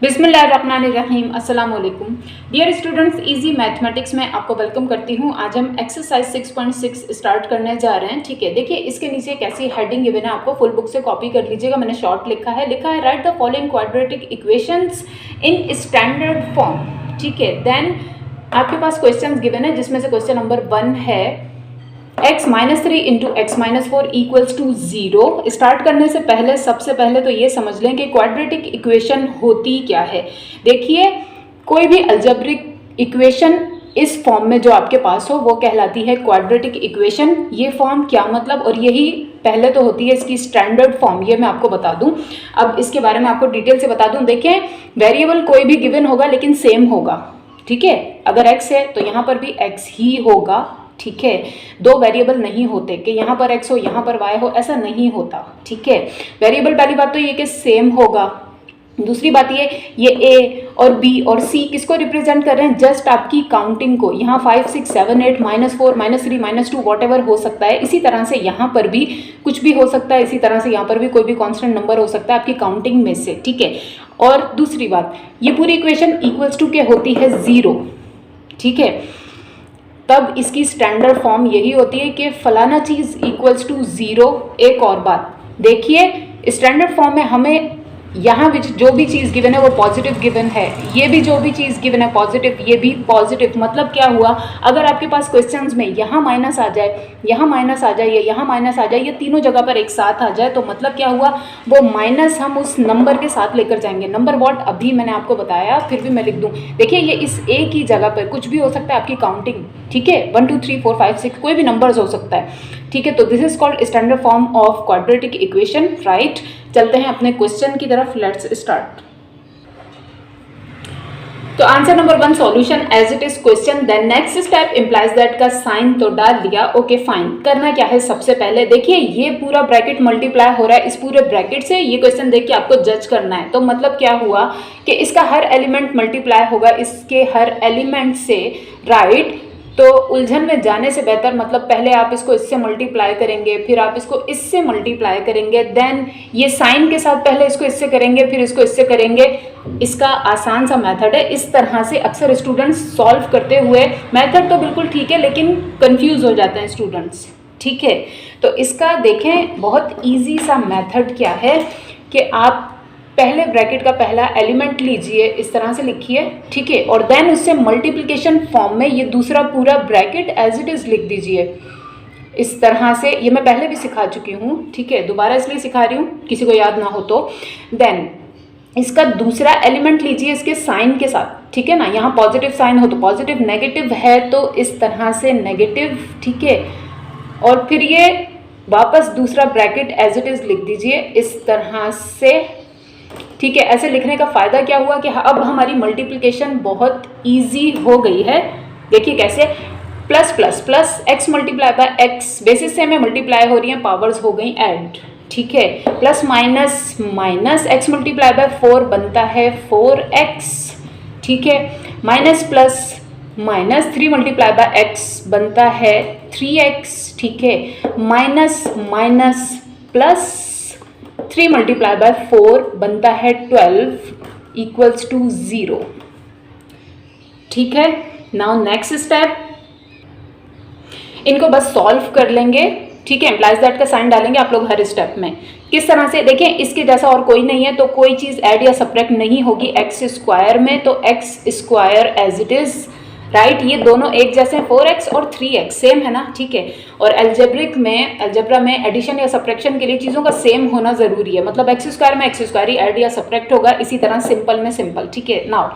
बिस्मिल्लाहिर्रहमानिर्रहीम। अस्सलाम वालेकुम डियर स्टूडेंट्स, इजी मैथमेटिक्स में आपको वेलकम करती हूँ। आज हम एक्सरसाइज 6.6 स्टार्ट करने जा रहे हैं। ठीक है, देखिए इसके नीचे कैसी हेडिंग गिवन है, आपको फुल बुक से कॉपी कर लीजिएगा। मैंने शॉर्ट लिखा है right the following quadratic equations in standard form. ठीक है, देन आपके पास क्वेश्चन गिवन है जिसमें से क्वेश्चन नंबर 1 है x-3 into x-4 equals to 0। Start करने से पहले सबसे पहले तो ये समझ लें कि क्वाड्रेटिक इक्वेशन होती क्या है। देखिए, कोई भी अलजेब्रिक इक्वेशन इस फॉर्म में जो आपके पास हो वो कहलाती है क्वाड्रेटिक इक्वेशन। ये फॉर्म क्या मतलब, और यही पहले तो होती है इसकी स्टैंडर्ड फॉर्म, ये मैं आपको बता दूं। अब इसके बारे में आपको डिटेल से बता दूं। देखें, वेरिएबल कोई भी गिवन होगा लेकिन सेम होगा। ठीक है, अगर x है तो यहाँ पर भी x ही होगा। ठीक है, दो वेरिएबल नहीं होते कि यहाँ पर x हो यहाँ पर y हो, ऐसा नहीं होता। ठीक है, वेरिएबल पहली बात तो ये कि सेम होगा। दूसरी बात ये a और b और c किसको रिप्रेजेंट कर रहे हैं, जस्ट आपकी काउंटिंग को। यहाँ 5 6 7 8 -4 -3 -2 वॉटेवर हो सकता है। इसी तरह से यहाँ पर भी कुछ भी हो सकता है। इसी तरह से यहाँ पर भी कोई भी कांस्टेंट नंबर हो सकता है आपकी काउंटिंग में से। ठीक है, और दूसरी बात, ये पूरी इक्वेशन इक्वल्स टू के होती है 0। ठीक है, तब इसकी स्टैंडर्ड फॉर्म यही होती है कि फलाना चीज़ इक्वल्स टू 0। एक और बात देखिए, स्टैंडर्ड फॉर्म में हमें यहाँ जो भी चीज़ गिवन है वो पॉजिटिव गिवन है, ये भी जो भी चीज़ गिवन है पॉजिटिव, ये भी पॉजिटिव। मतलब क्या हुआ, अगर आपके पास क्वेश्चंस में यहाँ माइनस आ जाए, यहाँ माइनस आ जाए या यहाँ माइनस आ जाए, ये तीनों जगह पर एक साथ आ जाए, तो मतलब क्या हुआ, वो माइनस हम उस नंबर के साथ लेकर जाएंगे। नंबर वॉट अभी मैंने आपको बताया, फिर भी मैं लिख दूँ। देखिए, ये इस एक ही जगह पर कुछ भी हो सकता है आपकी काउंटिंग। ठीक है, 1 2 3 4 5 6 कोई भी नंबर्स हो सकता है। ठीक है, तो this is called standard form of quadratic equation. Right, चलते हैं अपने क्वेश्चन की तरफ। Let's start. तो answer number 1 solution as it is question, then next step implies that का साइन तो डाल लिया। ओके फाइन, करना क्या है सबसे पहले, देखिए ये पूरा ब्रैकेट मल्टीप्लाई हो रहा है, इस पूरे ब्रैकेट से ये क्वेश्चन देख के आपको जज करना है। तो मतलब क्या हुआ कि इसका हर एलिमेंट मल्टीप्लाई होगा इसके हर एलिमेंट से। राइट, तो उलझन में जाने से बेहतर, मतलब पहले आप इसको इससे मल्टीप्लाई करेंगे, फिर आप इसको इससे मल्टीप्लाई करेंगे, देन ये साइन के साथ पहले इसको इससे करेंगे, फिर इसको इससे करेंगे। इसका आसान सा मेथड है। इस तरह से अक्सर स्टूडेंट्स सॉल्व करते हुए, मेथड तो बिल्कुल ठीक है लेकिन कंफ्यूज हो जाते हैं स्टूडेंट्स। ठीक है, तो इसका देखें बहुत ईजी सा मेथड क्या है कि आप पहले ब्रैकेट का पहला एलिमेंट लीजिए, इस तरह से लिखिए। ठीक है, और देन उससे मल्टीप्लिकेशन फॉर्म में ये दूसरा पूरा ब्रैकेट एज इट इज़ लिख दीजिए इस तरह से। ये मैं पहले भी सिखा चुकी हूँ। ठीक है, दोबारा इसलिए सिखा रही हूँ किसी को याद ना हो तो। देन इसका दूसरा एलिमेंट लीजिए इसके साइन के साथ। ठीक है ना, यहाँ पॉजिटिव साइन हो तो पॉजिटिव, नेगेटिव है तो इस तरह से नेगेटिव। ठीक है, और फिर ये वापस दूसरा ब्रैकेट एज इट इज़ लिख दीजिए इस तरह से। ठीक है, ऐसे लिखने का फ़ायदा क्या हुआ कि अब हमारी मल्टीप्लिकेशन बहुत इजी हो गई है। देखिए कैसे, plus plus plus x multiply by x, basis से हमें मल्टीप्लाई हो रही हैं, पावर्स हो गई ऐड। ठीक है, plus minus minus x multiply by 4 बनता है 4x। ठीक है, minus plus minus 3 multiply by x बनता है 3x। ठीक है, minus minus plus 3 multiply by 4 बनता है 12 इक्वल्स टू 0। ठीक है, नाउ नेक्स्ट स्टेप, इनको बस सॉल्व कर लेंगे। ठीक है, इम्प्लाइज दैट का साइन डालेंगे आप लोग हर स्टेप में। किस तरह से, देखिए इसके जैसा और कोई नहीं है तो कोई चीज़ ऐड या सब्ट्रैक्ट नहीं होगी एक्स स्क्वायर में, तो x square as it is. Right, ये दोनों एक जैसे हैं, 4x और 3x सेम है ना। ठीक है, और अलजेब्रा में एडिशन या सब्ट्रैक्शन के लिए चीज़ों का सेम होना ज़रूरी है। मतलब एक्स स्क्वायर में एक्स स्क्वायर ही ऐड या सब्ट्रैक्ट होगा, इसी तरह सिंपल में सिंपल। ठीक है, नाउ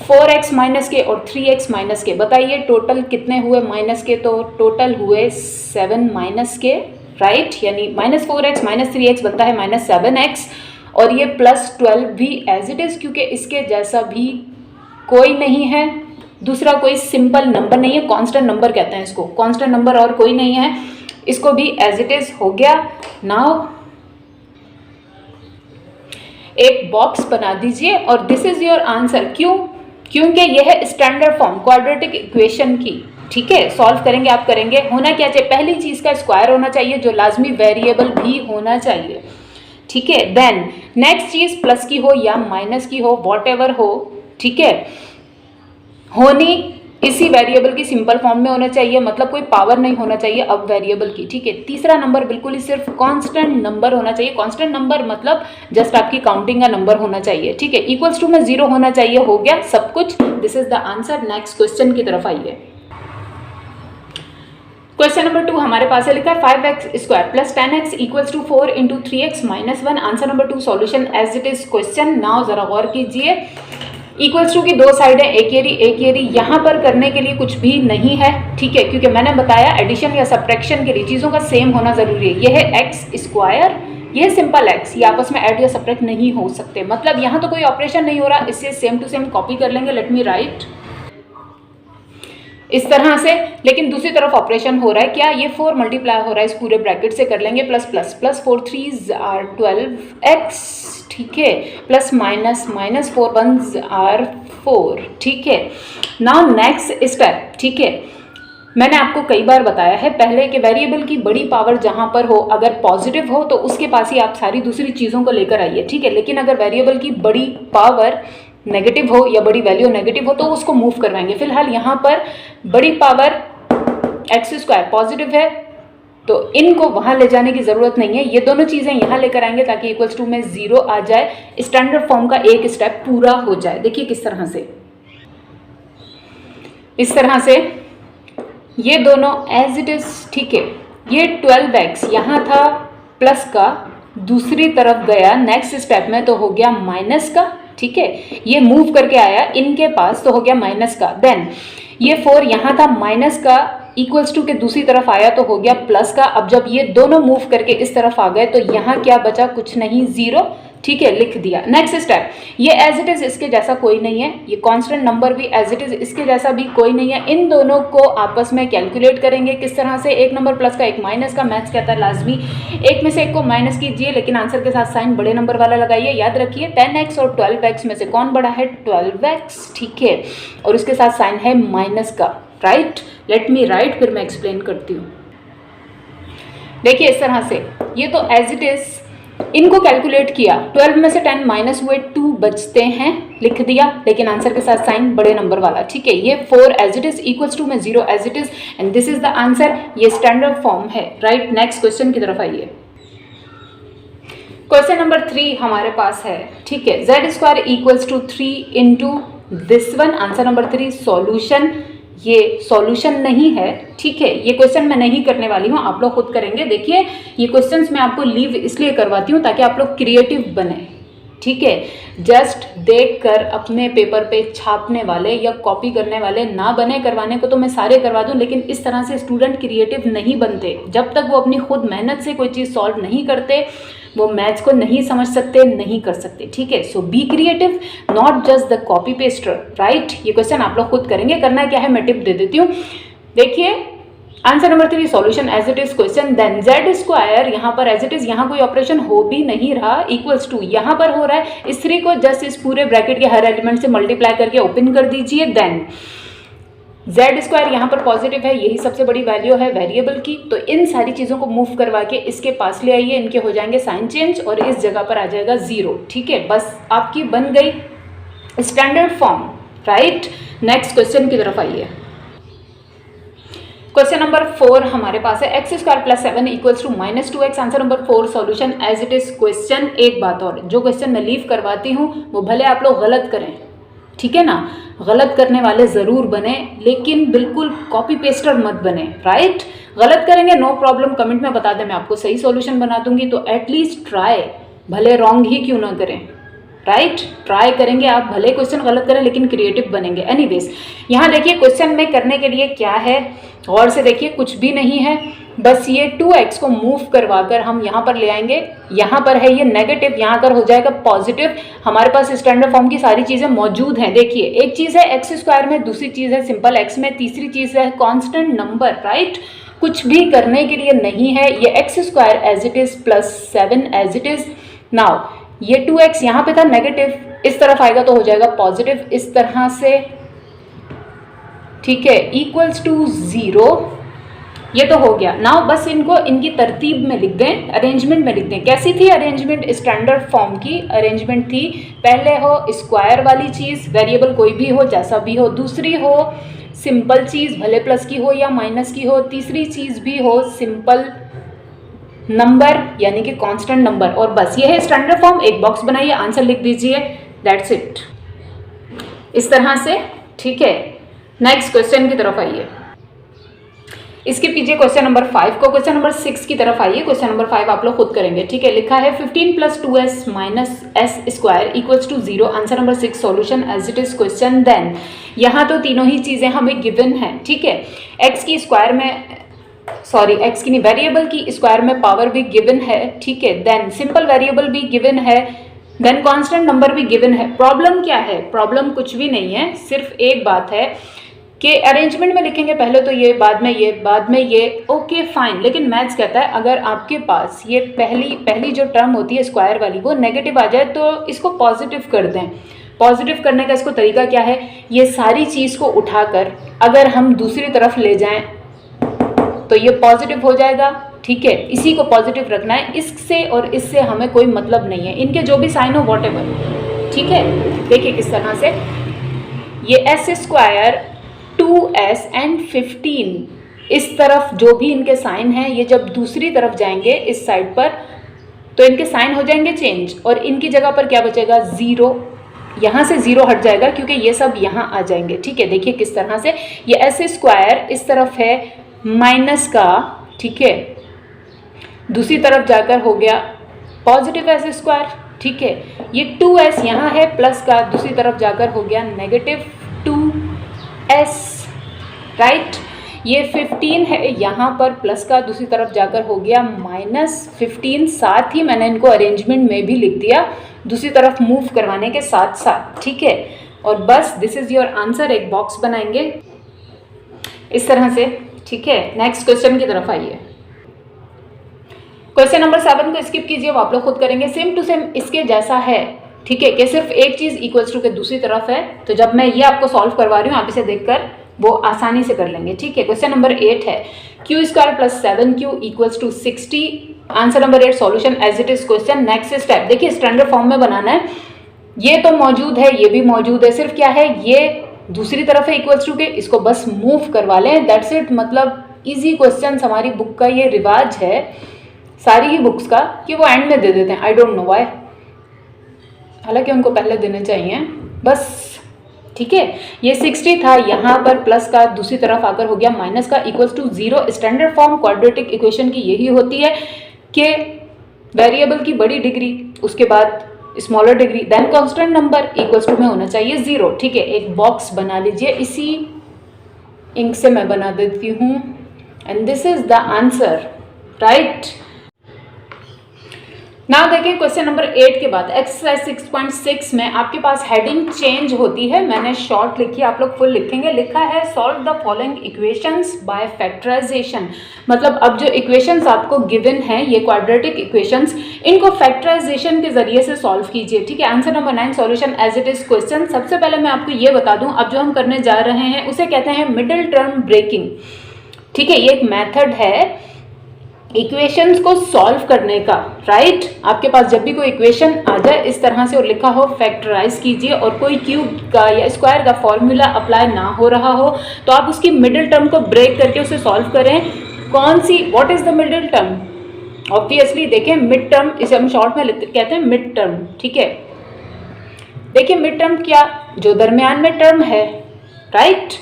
4x माइनस के और 3x माइनस के, बताइए टोटल कितने हुए माइनस के, तो टोटल हुए 7 माइनस के। राइट, यानी -4x माइनस 3x बनता है -7x, और ये +12 भी एज इट इज़, क्योंकि इसके जैसा भी कोई नहीं है, दूसरा कोई सिंपल नंबर नहीं है, कांस्टेंट नंबर कहते हैं इसको, कांस्टेंट नंबर और कोई नहीं है, इसको भी एज इट इज़ हो गया। नाउ एक बॉक्स बना दीजिए और दिस इज योर आंसर। क्यों, क्योंकि यह है स्टैंडर्ड फॉर्म क्वाड्रेटिक इक्वेशन की। ठीक है, सॉल्व करेंगे आप करेंगे, होना क्या चाहिए, पहली चीज़ का स्क्वायर होना चाहिए जो लाजमी वेरिएबल भी होना चाहिए। ठीक है। देन नेक्स्ट चीज प्लस की हो या माइनस की हो, वॉट एवर हो, ठीक है, होनी इसी वेरिएबल की सिंपल फॉर्म में होना चाहिए, मतलब कोई पावर नहीं होना चाहिए अब वेरिएबल की, ठीक है। तीसरा नंबर बिल्कुल ही सिर्फ कांस्टेंट नंबर होना चाहिए, कांस्टेंट नंबर मतलब जस्ट आपकी काउंटिंग का नंबर होना चाहिए, ठीक है। इक्वल्स टू में 0 होना चाहिए, हो गया सब कुछ। This is the answer. Next question की तरफ आइए। क्वेश्चन नंबर 2 हमारे पास है, लिखा है 5x square plus 10x equals to 4 into 3x minus 1। Answer number 2 solution as it is question. Now जरा गौर कीजिए, इक्वल्स टू की दो साइड है, एक एरी, यहाँ पर करने के लिए कुछ भी नहीं है, ठीक है, क्योंकि मैंने बताया एडिशन या सब्ट्रैक्शन के लिए चीज़ों का सेम होना जरूरी है। यह है एक्स स्क्वायर, यह सिंपल एक्स, ये आपस में ऐड या सब्ट्रैक्ट नहीं हो सकते, मतलब यहाँ तो कोई ऑपरेशन नहीं हो रहा, इससे सेम टू सेम कॉपी कर लेंगे। लेट मी राइट इस तरह से, लेकिन दूसरी तरफ ऑपरेशन हो रहा है क्या, ये 4 मल्टीप्लाई हो रहा है इस पूरे ब्रैकेट से, कर लेंगे plus plus plus 4 3s are 12x, ठीक है, plus minus minus 4 1s are 4, ठीक है। नाउ नेक्स्ट स्टेप, ठीक है, मैंने आपको कई बार बताया है पहले कि वेरिएबल की बड़ी पावर जहां पर हो, अगर पॉजिटिव हो तो उसके पास ही आप सारी दूसरी चीज़ों को लेकर आइए, ठीक है। लेकिन अगर वेरिएबल की बड़ी पावर नेगेटिव हो या बड़ी वैल्यू नेगेटिव हो तो उसको मूव करवाएंगे। फिलहाल यहाँ पर बड़ी पावर एक्स स्क्वायर पॉजिटिव है तो इनको वहां ले जाने की जरूरत नहीं है, ये दोनों चीजें यहाँ लेकर आएंगे ताकि इक्वल्स टू में 0 आ जाए, स्टैंडर्ड फॉर्म का एक स्टेप पूरा हो जाए। देखिए किस तरह से, इस तरह से ये दोनों एज इट इज, ठीक है, ये 12x यहाँ था प्लस का, दूसरी तरफ गया नेक्स्ट स्टेप में तो हो गया माइनस का, ठीक है, ये मूव करके आया इनके पास तो हो गया माइनस का। देन ये 4 यहाँ था माइनस का, इक्वल्स टू के दूसरी तरफ आया तो हो गया प्लस का। अब जब ये दोनों मूव करके इस तरफ आ गए तो यहाँ क्या बचा, कुछ नहीं, 0, ठीक है, लिख दिया। नेक्स्ट स्टेप, ये एज इट इज इसके जैसा कोई नहीं है, ये कांस्टेंट नंबर भी एज इट इज इसके जैसा भी कोई नहीं है, इन दोनों को आपस में कैलकुलेट करेंगे। किस तरह से, एक नंबर प्लस का एक माइनस का, मैथ्स कहता है लाजमी एक में से एक को माइनस कीजिए, लेकिन आंसर के साथ साइन बड़े नंबर वाला लगाइए। याद रखिए 10x और 12x में से कौन बड़ा है, 12x, ठीक है, और इसके साथ साइन है माइनस का, राइट। लेट मी राइट, फिर मैं एक्सप्लेन करती हूँ। देखिए इस तरह से, ये तो एज इट इज इनको कैलकुलेट किया, 12 में से 10 माइनस हुए 2 बचते हैं, लिख दिया, लेकिन आंसर के साथ साइन बड़े नंबर वाला, ठीक है। ये 4 as it is equals to में 0 as it is, and this is the answer, ये स्टैंडर्ड फॉर्म है, राइट। नेक्स्ट क्वेश्चन की तरफ आइए। क्वेश्चन नंबर 3 हमारे पास है, ठीक है, Z square equals to 3 into this one. Answer number 3 solution, ये सॉल्यूशन नहीं है, ठीक है, ये क्वेश्चन मैं नहीं करने वाली हूँ, आप लोग खुद करेंगे। देखिए ये क्वेश्चंस मैं आपको लीव इसलिए करवाती हूँ ताकि आप लोग क्रिएटिव बने, ठीक है। जस्ट देखकर अपने पेपर पे छापने वाले या कॉपी करने वाले ना बने, करवाने को तो मैं सारे करवा दूँ, लेकिन इस तरह से स्टूडेंट क्रिएटिव नहीं बनते। जब तक वो अपनी खुद मेहनत से कोई चीज़ सॉल्व नहीं करते, वो मैथ्स को नहीं समझ सकते, नहीं कर सकते, ठीक है। So be creative, not just the copy paster, right. ये क्वेश्चन आप लोग खुद करेंगे, करना क्या है मैं टिप दे देती हूँ। देखिए answer number 3 solution as it is question, then Z square यहाँ पर एज इट इज, यहाँ कोई ऑपरेशन हो भी नहीं रहा, इक्वल्स टू यहाँ पर हो रहा है, इस 3 को जस्ट इस पूरे ब्रैकेट के हर एलिमेंट से मल्टीप्लाई करके ओपन कर दीजिए। देन जेड स्क्वायर यहाँ पर पॉजिटिव है, यही सबसे बड़ी वैल्यू है वेरिएबल की, तो इन सारी चीज़ों को मूव करवा के इसके पास ले आइए, इनके हो जाएंगे साइन चेंज और इस जगह पर आ जाएगा 0, ठीक है। बस आपकी बन गई standard form, right. Next question की तरफ आइए। क्वेश्चन नंबर 4 हमारे पास है, x square plus 7 equals to minus 2x। Answer number 4 solution as it is question. एक बात और, जो क्वेश्चन मैं लीव करवाती हूँ वो भले आप लोग गलत करें, ठीक है ना, गलत करने वाले ज़रूर बने, लेकिन बिल्कुल कॉपी पेस्टर मत बने, राइट। गलत करेंगे नो प्रॉब्लम, कमेंट में बता दें, मैं आपको सही सॉल्यूशन बना दूंगी, तो एटलीस्ट ट्राई, भले रॉन्ग ही क्यों ना करें, राइट। ट्राई करेंगे आप, भले क्वेश्चन गलत करें लेकिन क्रिएटिव बनेंगे। एनीवेज यहाँ देखिए क्वेश्चन में करने के लिए क्या है, गौर से देखिए, कुछ भी नहीं है, बस ये 2x को मूव करवा कर हम यहाँ पर ले आएंगे, यहाँ पर है ये नेगेटिव, यहाँ कर हो जाएगा पॉजिटिव। हमारे पास स्टैंडर्ड फॉर्म की सारी चीज़ें मौजूद हैं। देखिए एक चीज़ है एक्स स्क्वायर में, दूसरी चीज़ है सिंपल एक्स में, तीसरी चीज़ है कांस्टेंट नंबर, राइट। कुछ भी करने के लिए नहीं है, ये x square as it is plus 7 as it is. Now ये 2x यहाँ पे था नेगेटिव, इस तरफ आएगा तो हो जाएगा पॉजिटिव, इस तरह से, ठीक है, इक्वल्स टू 0, ये तो हो गया। नाउ बस इनको इनकी तरतीब में लिख दें, अरेंजमेंट में लिख दें। कैसी थी अरेंजमेंट? स्टैंडर्ड फॉर्म की अरेंजमेंट थी। पहले हो स्क्वायर वाली चीज़, वेरिएबल कोई भी हो, जैसा भी हो। दूसरी हो सिंपल चीज़, भले प्लस की हो या माइनस की हो। तीसरी चीज़ भी हो सिंपल नंबर यानी कि कांस्टेंट नंबर। और बस ये है स्टैंडर्ड फॉर्म। एक बॉक्स बनाइए, आंसर लिख दीजिए, दैट्स इट, इस तरह से। ठीक है, नेक्स्ट क्वेश्चन की तरफ आइए। इसके पीछे क्वेश्चन नंबर 5 को, क्वेश्चन नंबर 6 की तरफ आइए। क्वेश्चन नंबर 5 आप लोग खुद करेंगे। ठीक है, लिखा है 15 + 2s - s square equals to 0। Answer number 6 solution as it is question. Then यहाँ तो तीनों ही चीज़ें हमें गिवन है। ठीक है, x की स्क्वायर में, सॉरी x की नहीं, वेरिएबल की स्क्वायर में पावर भी गिवन है। ठीक है, देन सिंपल वेरिएबल भी गिवन है, देन कांस्टेंट नंबर भी गिवन है। प्रॉब्लम क्या है? प्रॉब्लम कुछ भी नहीं है, सिर्फ एक बात है कि अरेंजमेंट में लिखेंगे पहले तो ये, बाद में ये, बाद में ये, ओके फाइन। लेकिन मैथ्स कहता है अगर आपके पास ये पहली जो टर्म होती है स्क्वायर वाली वो नेगेटिव आ जाए तो इसको पॉजिटिव कर दें। पॉजिटिव करने का इसको तरीका क्या है? ये सारी चीज़ को उठाकर अगर हम दूसरी तरफ ले जाएं तो ये पॉजिटिव हो जाएगा। ठीक है, इसी को पॉजिटिव रखना है, इससे और इससे हमें कोई मतलब नहीं है, इनके जो भी साइन हो व्हाटएवर। ठीक है, देखिए किस तरह से ये s स्क्वायर 2s एंड 15 इस तरफ जो भी इनके साइन हैं, ये जब दूसरी तरफ जाएंगे इस साइड पर तो इनके साइन हो जाएंगे चेंज और इनकी जगह पर क्या बचेगा? 0। यहाँ से 0 हट जाएगा क्योंकि ये सब यहाँ आ जाएंगे। ठीक है, देखिए किस तरह से ये s स्क्वायर इस तरफ है माइनस का, ठीक है, दूसरी तरफ जाकर हो गया पॉजिटिव s स्क्वायर। ठीक है, ये 2s यहाँ है प्लस का, दूसरी तरफ जाकर हो गया नेगेटिव 2s, राइट। ये 15 है यहाँ पर प्लस का, दूसरी तरफ जाकर हो गया -15। साथ ही मैंने इनको अरेंजमेंट में भी लिख दिया दूसरी तरफ मूव करवाने के साथ साथ। ठीक है, और बस दिस इज योर आंसर। एक बॉक्स बनाएंगे इस तरह से। ठीक है, नेक्स्ट क्वेश्चन की तरफ आइए। क्वेश्चन नंबर 7 को स्किप कीजिए, वो आप लोग खुद करेंगे। सेम टू सेम इसके जैसा है। ठीक है, कि सिर्फ एक चीज़ इक्वल्स टू के दूसरी तरफ है, तो जब मैं ये आपको सॉल्व करवा रही हूँ आप इसे देखकर वो आसानी से कर लेंगे। ठीक है, क्वेश्चन नंबर 8 है q² + 7q = 60। Answer number 8 solution as it is question. Next step देखिए, स्टैंडर्ड फॉर्म में बनाना है। ये तो मौजूद है, ये भी मौजूद है, सिर्फ क्या है ये दूसरी तरफ है इक्वल्स टू के, इसको बस मूव करवा लें, दैट्स इट। मतलब इजी क्वेश्चन हमारी बुक का ये रिवाज है सारी ही बुक्स का कि वो एंड में दे देते हैं, आई डोंट नो व्हाई, हालांकि उनको पहले देने चाहिए बस। ठीक है, ये 60 था, यहाँ पर प्लस का दूसरी तरफ आकर हो गया माइनस का equals to 0। Standard form quadratic equation की यही होती है कि वेरिएबल की बड़ी डिग्री, उसके बाद smaller degree, then constant number equals to में होना चाहिए 0। ठीक है, एक बॉक्स बना लीजिए, इसी इंक से मैं बना देती हूँ, and this is the answer, right. ना देखिए क्वेश्चन नंबर 8 के बाद एक्सरसाइज 6.6 में आपके पास हेडिंग चेंज होती है। मैंने शॉर्ट लिखी, आप लोग फुल लिखेंगे। लिखा है solve the following equations by factorization. मतलब अब जो इक्वेशंस आपको गिवन हैं ये क्वाड्रेटिक इक्वेशंस, इनको फैक्टराइजेशन के जरिए से सॉल्व कीजिए। ठीक है, answer number 9 solution as it is question. सबसे पहले मैं आपको ये बता दूं, अब जो हम करने जा रहे हैं उसे कहते हैं मिडिल टर्म ब्रेकिंग। ठीक है, ये एक मेथड है इक्वेशंस को सॉल्व करने का, राइट। आपके पास जब भी कोई इक्वेशन आ जाए इस तरह से और लिखा हो फैक्टराइज कीजिए और कोई क्यूब का या स्क्वायर का फॉर्मूला अप्लाई ना हो रहा हो तो आप उसकी मिडिल टर्म को ब्रेक करके उसे सॉल्व करें। कौन सी, what is the middle term? Obviously देखिए मिड टर्म, इसे हम शॉर्ट में कहते हैं मिड टर्म। ठीक है, देखिए मिड टर्म क्या, जो दरमियान में टर्म है, राइट।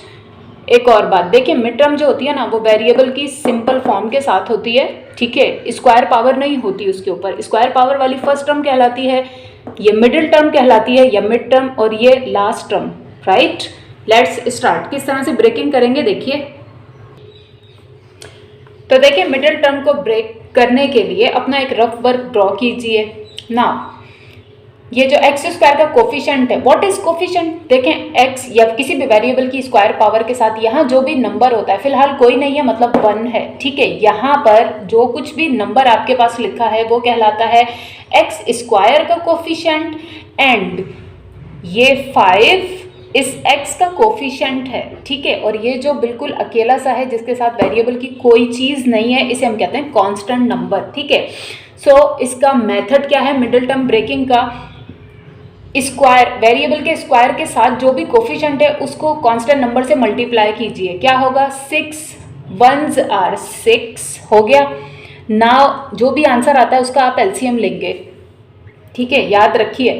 एक और बात देखिए, मिड टर्म जो होती है ना वो वेरिएबल की सिंपल फॉर्म के साथ होती है। ठीक है, स्क्वायर पावर नहीं होती उसके ऊपर। स्क्वायर पावर वाली फर्स्ट टर्म कहलाती है, ये मिडिल टर्म कहलाती है, या मिड टर्म, और ये last term, right. Let's start, किस तरह से ब्रेकिंग करेंगे देखिए। तो देखिए मिडिल टर्म को ब्रेक करने के लिए अपना एक रफ वर्क ड्रॉ कीजिए ना। ये जो एक्स स्क्वायर का कोफिशिएंट है, व्हाट इज कोफिशिएंट? देखें एक्स या किसी भी वेरिएबल की स्क्वायर पावर के साथ यहाँ जो भी नंबर होता है, फिलहाल कोई नहीं है मतलब 1 है। ठीक है, यहाँ पर जो कुछ भी नंबर आपके पास लिखा है वो कहलाता है एक्स स्क्वायर का कोफिशिएंट, एंड ये 5 इस x का कोफिशिएंट है, ठीक है, और ये जो बिल्कुल अकेला सा है जिसके साथ वेरिएबल की कोई चीज़ नहीं है, इसे हम कहते हैं कांस्टेंट नंबर, ठीक है। सो इसका मेथड क्या है मिडिल टर्म ब्रेकिंग का? स्क्वायर, वेरिएबल के स्क्वायर के साथ जो भी कोफिशिएंट है उसको कांस्टेंट नंबर से मल्टीप्लाई कीजिए। क्या होगा? 6 1s are 6 हो गया। नाउ जो भी आंसर आता है उसका आप एलसीएम लेंगे, ठीक है। याद रखिए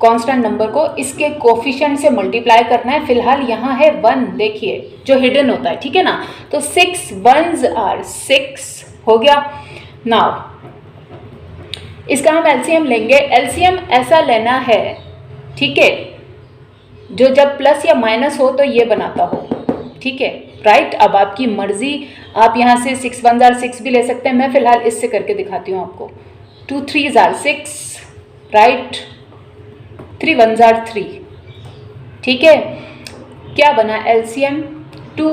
कांस्टेंट नंबर को इसके कोफिशिएंट से मल्टीप्लाई करना है। फिलहाल यहाँ है 1, देखिए जो हिडन होता है, ठीक है ना। तो 6 1s are 6 हो गया। नाउ इसका हम एलसीएम लेंगे। एलसीएम ऐसा लेना है, ठीक है, जो जब प्लस या माइनस हो तो ये बनाता हो, ठीक है, राइट। अब आपकी मर्जी, आप यहाँ से 6 1s are 6 भी ले सकते हैं। मैं फिलहाल इससे करके दिखाती हूँ आपको। 2 3s are 6, right, 3 1s are 3, ठीक है। क्या बना LCM? 2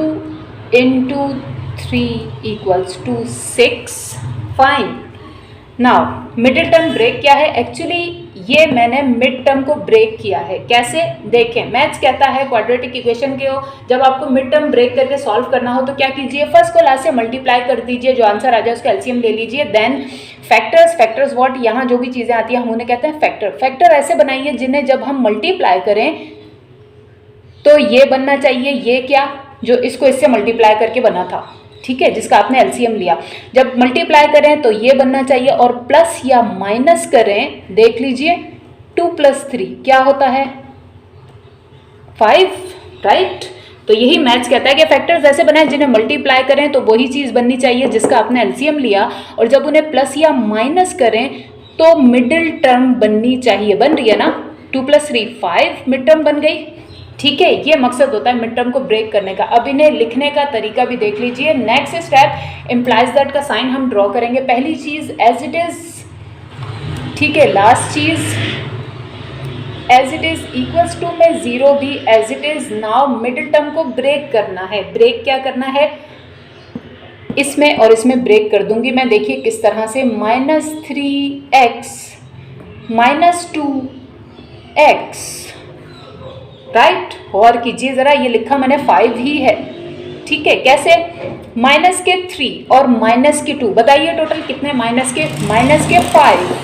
into 3 equals to 6, fine. Now middle term break क्या है? एक्चुअली ये मैंने मिड टर्म को ब्रेक किया है। कैसे? देखें, मैथ्स कहता है क्वाड्रेटिक इक्वेशन के हो, जब आपको मिड टर्म ब्रेक करके सॉल्व करना हो तो क्या कीजिए, फर्स्ट को लास्ट से मल्टीप्लाई कर दीजिए, जो आंसर आ जाए उसका एलसीएम ले लीजिए। देन फैक्टर्स व्हाट, यहाँ जो भी चीज़ें आती हैं हम उन्हें कहते हैं फैक्टर। फैक्टर ऐसे बनाइए जिन्हें जब हम मल्टीप्लाई करें तो ये बनना चाहिए, ये क्या, जो इसको इससे मल्टीप्लाई करके बना था, ठीक है, जिसका आपने एलसीएम लिया। जब मल्टीप्लाई करें तो ये बनना चाहिए, और प्लस या माइनस करें, देख लीजिए 2 + 3 क्या होता है? 5, राइट। तो यही मैथ्स कहता है कि फैक्टर्स ऐसे बनाए जिन्हें मल्टीप्लाई करें तो वही चीज़ बननी चाहिए जिसका आपने एलसीएम लिया, और जब उन्हें प्लस या माइनस करें तो मिडिल टर्म बननी चाहिए। बन रही है ना? 2 + 3 5 मिड टर्म बन गई, ठीक है। ये मकसद होता है मिड टर्म को ब्रेक करने का। अब इन्हें लिखने का तरीका भी देख लीजिए। नेक्स्ट स्टेप इम्प्लाइज दैट का साइन हम ड्रॉ करेंगे। पहली चीज़ एज इट इज़, ठीक है। लास्ट चीज़ as it is equals to में 0 भी as it is. Now middle term को ब्रेक करना है। ब्रेक क्या करना है? इसमें और इसमें ब्रेक कर दूंगी मैं, देखिए किस तरह से। -3x -2x, right. और कीजिए ज़रा, ये लिखा मैंने 5 ही है, ठीक है। कैसे? -3 और -2, बताइए टोटल कितने? -5,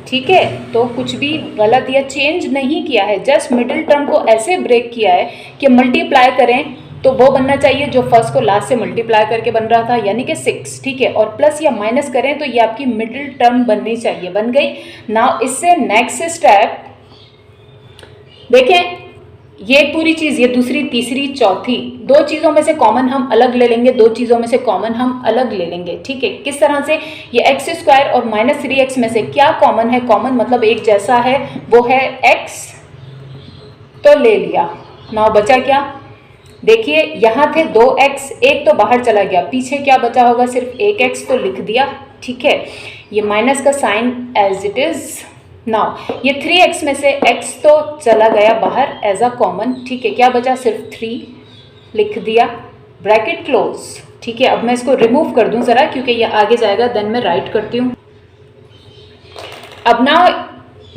ठीक है। तो कुछ भी गलत या चेंज नहीं किया है, जस्ट मिडिल टर्म को ऐसे ब्रेक किया है कि मल्टीप्लाई करें तो वो बनना चाहिए जो फर्स्ट को लास्ट से मल्टीप्लाई करके बन रहा था, यानी कि 6, ठीक है। और प्लस या माइनस करें तो ये आपकी मिडिल टर्म बननी चाहिए, बन गई। नाउ इससे नेक्स्ट स्टेप देखें, ये पूरी चीज़, ये दूसरी, तीसरी, चौथी, 2 चीज़ों में से कॉमन हम अलग ले लेंगे, 2 चीज़ों में से कॉमन हम अलग ले लेंगे, ठीक है। किस तरह से? ये x² और -3x में से क्या कॉमन है? कॉमन मतलब एक जैसा है, वो है x, तो ले लिया। नाउ बचा क्या? देखिए यहाँ थे 2x, एक तो बाहर चला गया, पीछे क्या बचा होगा? सिर्फ 1x, तो लिख दिया, ठीक है। ये माइनस का sign as it is. Now ये 3x में से x तो चला गया बाहर एज अ कॉमन, ठीक है। क्या बचा? सिर्फ 3, लिख दिया, ब्रैकेट क्लोज, ठीक है। अब मैं इसको रिमूव कर दूं ज़रा, क्योंकि ये आगे जाएगा, देन मैं राइट करती हूँ। अब ना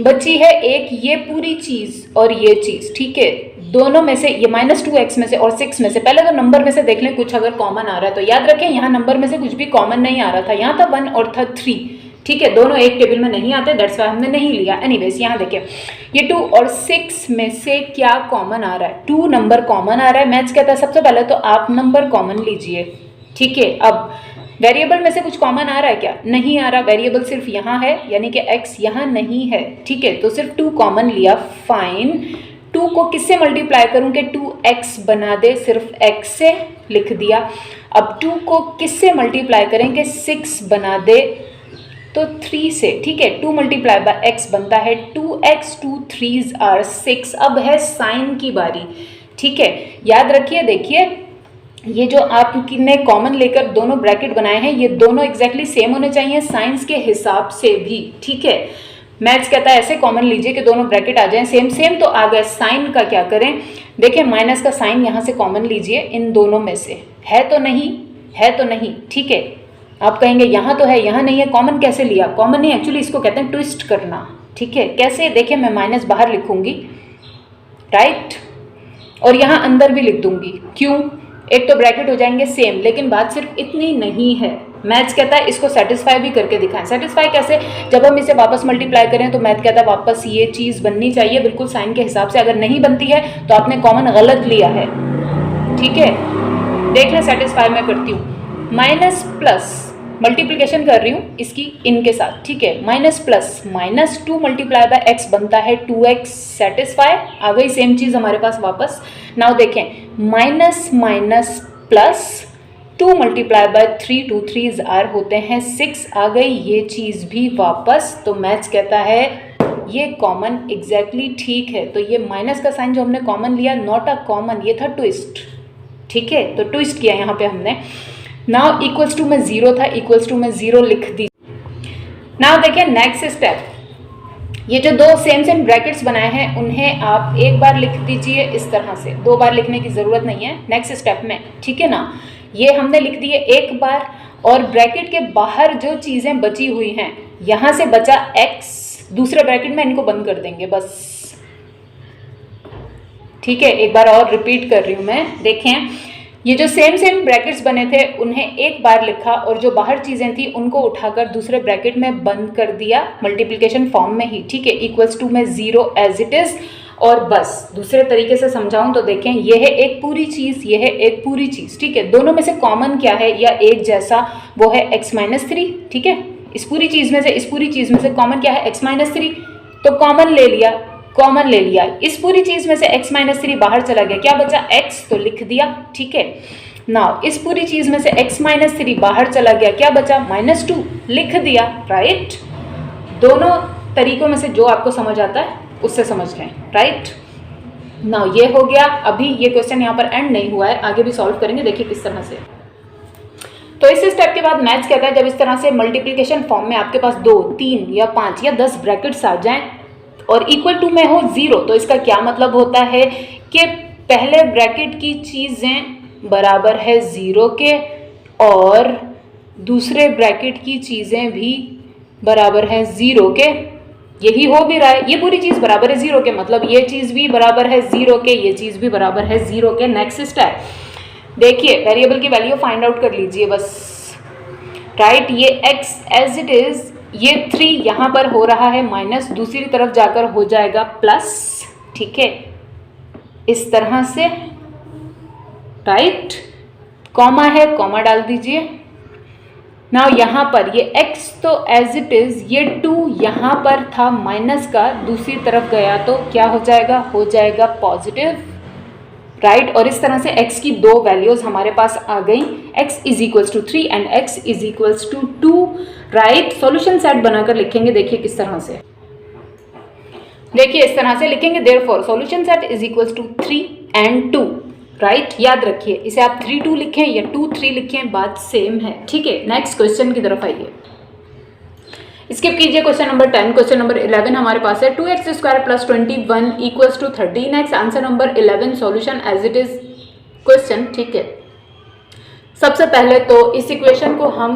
बची है एक ये पूरी चीज़ और ये चीज़, ठीक है। दोनों में से, ये -2x में से और 6 में से, पहले तो नंबर में से देख लें कुछ अगर कॉमन आ रहा है तो। याद रखें यहाँ नंबर में से कुछ भी कॉमन नहीं आ रहा था, यहाँ था 1 और था 3, ठीक है। दोनों एक टेबल में नहीं आते, दैट्स वाई हमने नहीं लिया। एनीवेज यहाँ देखिए, ये 2 और 6 में से क्या कॉमन आ रहा है? 2 नंबर कॉमन आ रहा है। मैथ्स कहता है सबसे पहले तो आप नंबर कॉमन लीजिए, ठीक है। अब वेरिएबल में से कुछ कॉमन आ रहा है क्या? नहीं आ रहा, वेरिएबल सिर्फ यहाँ है, यानी कि x यहाँ नहीं है, ठीक है। तो सिर्फ 2 कॉमन लिया, फाइन। 2 को किससे मल्टीप्लाई करूँ कि 2x बना दे? सिर्फ x से, लिख दिया। अब 2 को किससे मल्टीप्लाई करें कि 6 बना दे? तो 3 से, ठीक है। 2 × x बनता है 2x, 2 3s are 6। अब है साइन की बारी, ठीक है। याद रखिए, देखिए ये जो आपने कॉमन लेकर दोनों ब्रैकेट बनाए हैं, ये दोनों एग्जैक्टली सेम होने चाहिए साइंस के हिसाब से भी, ठीक है। मैथ्स कहता है ऐसे कॉमन लीजिए कि दोनों ब्रैकेट आ जाएं सेम सेम, तो आ गए। साइन का क्या करें? देखिए माइनस का साइन यहाँ से कॉमन लीजिए, इन दोनों में से है तो नहीं, है तो नहीं, ठीक है। आप कहेंगे यहाँ तो है, यहाँ नहीं है, कॉमन कैसे लिया? कॉमन नहीं, एक्चुअली इसको कहते हैं ट्विस्ट करना, ठीक है। कैसे? देखिए मैं माइनस बाहर लिखूंगी, राइट, और यहाँ अंदर भी लिख दूंगी। क्यों? एक तो ब्रैकेट हो जाएंगे सेम, लेकिन बात सिर्फ इतनी नहीं है। मैथ्स कहता है इसको सेटिस्फाई भी करके दिखाएं। सेटिस्फाई कैसे? जब हम इसे वापस मल्टीप्लाई करें तो मैथ कहता है वापस ये चीज़ बननी चाहिए बिल्कुल साइन के हिसाब से। अगर नहीं बनती है तो आपने कॉमन गलत लिया है। ठीक है, देख लें, सेटिस्फाई मैं करती हूँ। माइनस प्लस मल्टीप्लिकेशन कर रही हूँ इसकी इनके साथ। ठीक है, minus plus -2 multiply bye x बनता है 2x। सेटिस्फाई आ गई सेम चीज़ हमारे पास वापस। नाउ देखें, minus minus plus 2 multiply by 3, 2 3 are होते हैं 6। आ गई ये चीज़ भी वापस। तो मैथ्स कहता है ये कॉमन एग्जैक्टली ठीक है। तो ये माइनस का साइन जो हमने कॉमन लिया, नॉट अ कॉमन, ये था ट्विस्ट। ठीक है, तो ट्विस्ट किया यहाँ पे हमने। नाउ इक्वल्स टू में 0 था, इक्वल्स टू में 0 लिख दीजिए। नाउ देखिए नेक्स्ट स्टेप, ये जो दो सेम ब्रैकेट्स बनाए हैं उन्हें आप एक बार लिख दीजिए इस तरह से, 2 बार लिखने की ज़रूरत नहीं है नेक्स्ट स्टेप में। ठीक है ना, ये हमने लिख दिए एक बार, और ब्रैकेट के बाहर जो चीज़ें बची हुई हैं, यहाँ से बचा x, दूसरे ब्रैकेट में इनको बंद कर देंगे बस। ठीक है, एक बार और रिपीट कर रही हूँ मैं। देखें, ये जो सेम ब्रैकेट्स बने थे उन्हें एक बार लिखा, और जो बाहर चीज़ें थी उनको उठाकर दूसरे ब्रैकेट में बंद कर दिया मल्टीप्लिकेशन फॉर्म में ही। ठीक है, इक्वल्स टू में 0 एज इट इज़। और बस दूसरे तरीके से समझाऊं तो देखें, ये है एक पूरी चीज़, ये है एक पूरी चीज़। ठीक है, दोनों में से कॉमन क्या है या एक जैसा, वो है x-3। ठीक है, इस पूरी चीज़ में से, इस पूरी चीज़ में से कॉमन क्या है? x-3। तो कॉमन ले लिया, कॉमन ले लिया। इस पूरी चीज़ में से x-3 बाहर चला गया, क्या बचा? x, तो लिख दिया। ठीक है, नाउ इस पूरी चीज़ में से x-3 बाहर चला गया, क्या बचा? -2, लिख दिया। राइट, दोनों तरीकों में से जो आपको समझ आता है उससे समझ लें। राइट, नाउ ये हो गया। अभी ये क्वेश्चन यहाँ पर एंड नहीं हुआ है, आगे भी सॉल्व करेंगे, देखिए किस तरह से। तो इस स्टेप के बाद मैथ्स कहता है जब इस तरह से मल्टीप्लिकेशन फॉर्म में आपके पास 2, 3 या 5 या 10 ब्रैकेट्स आ जाएं और इक्वल टू में हो 0, तो इसका क्या मतलब होता है कि पहले ब्रैकेट की चीज़ें बराबर है 0 के, और दूसरे ब्रैकेट की चीज़ें भी बराबर है 0 के। यही हो भी रहा है, ये पूरी चीज़ बराबर है 0 के, मतलब ये चीज़ भी बराबर है 0 के, ये चीज़ भी बराबर है 0 के। नेक्स्ट स्टेप देखिए, वेरिएबल की वैल्यू फाइंड आउट कर लीजिए बस। राइट, ये x एज इट इज़, ये 3 यहाँ पर हो रहा है माइनस, दूसरी तरफ जाकर हो जाएगा प्लस। ठीक है, इस तरह से। राइट, कॉमा है, कॉमा डाल दीजिए। नाउ यहाँ पर ये x तो एज इट इज़, ये 2 यहाँ पर था माइनस का, दूसरी तरफ गया तो क्या हो जाएगा? हो जाएगा पॉजिटिव। राइट, और इस तरह से x की 2 वैल्यूज़ हमारे पास आ गई, x = 3 and x = 2। Right, solution set बनाकर लिखेंगे, देखिए किस तरह से। देखिए इस तरह से लिखेंगे, therefore solution set = 3 and 2। Right, याद रखिए, इसे आप 3 2 लिखें या 2 3 लिखें, बात सेम है। ठीक है, नेक्स्ट क्वेश्चन की तरफ आइए। स्किप कीजिए क्वेश्चन नंबर 10। क्वेश्चन नंबर 11 हमारे पास है 2x² + 21 = 13x। Answer number 11, solution as it is question. ठीक है, सबसे पहले तो इस इक्वेशन को हम